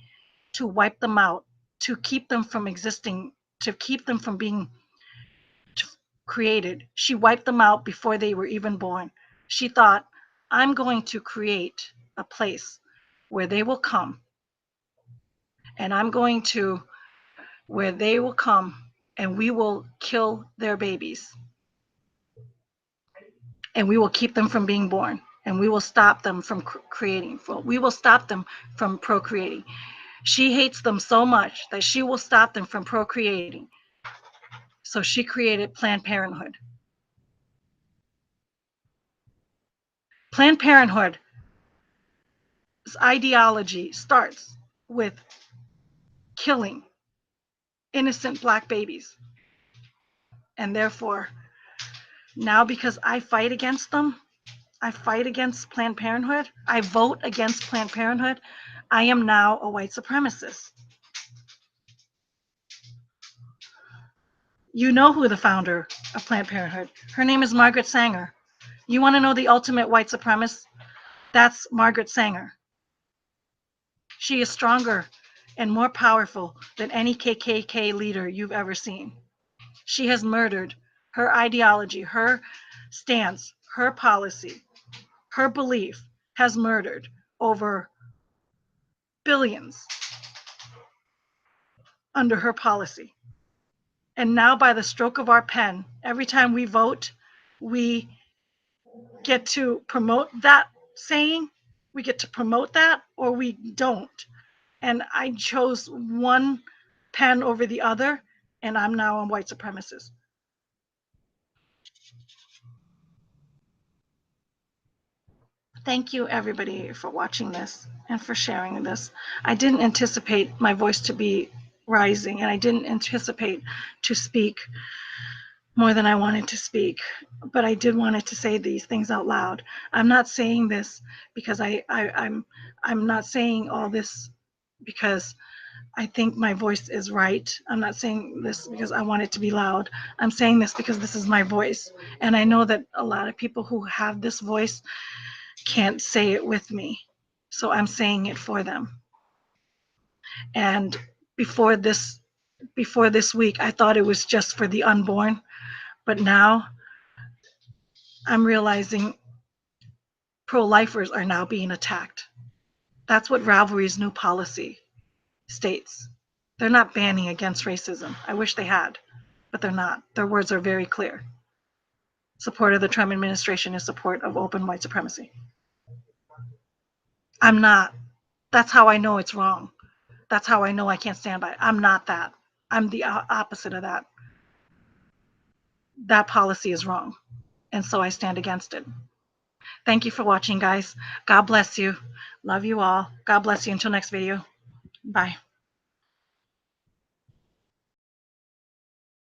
to wipe them out, to keep them from existing, to keep them from being created. She wiped them out before they were even born. She thought, I'm going to create a place where they will come, and I'm going to, where they will come and we will kill their babies, and we will keep them from being born, and we will stop them from creating. We will stop them from procreating. She hates them so much that she will stop them from procreating. So she created Planned Parenthood. Planned Parenthood's ideology starts with killing innocent Black babies. And therefore, now because I fight against them, I fight against Planned Parenthood, I vote against Planned Parenthood, I am now a white supremacist. You know who the founder of Planned Parenthood. Her name is Margaret Sanger. You want to know the ultimate white supremacist? That's Margaret Sanger. She is stronger and more powerful than any KKK leader you've ever seen. She has murdered her ideology, her stance, her policy, her belief has murdered over billions under her policy. And now, by the stroke of our pen, every time we vote, we get to promote that saying. We get to promote that, or we don't. And I chose one pen over the other, and I'm now a white supremacist. Thank you, everybody, for watching this and for sharing this. I didn't anticipate my voice to be rising, and I didn't anticipate to speak more than I wanted to speak, but I did wanted to say these things out loud. I'm not saying this because I'm not saying all this because I think my voice is right. I'm not saying this because I want it to be loud. I'm saying this because this is my voice, and I know that a lot of people who have this voice can't say it with me, so I'm saying it for them. And before this before this week, I thought it was just for the unborn, but now I'm realizing pro-lifers are now being attacked. That's what Ravelry's new policy states. They're not banning against racism. I wish they had, but they're not. Their words are very clear. Support of the Trump administration is support of open white supremacy. I'm not. That's how I know it's wrong. That's how I know I can't stand by it. I'm not that. I'm the opposite of that. That policy is wrong. And so I stand against it. Thank you for watching, guys. God bless you. Love you all. God bless you. Until next video. Bye.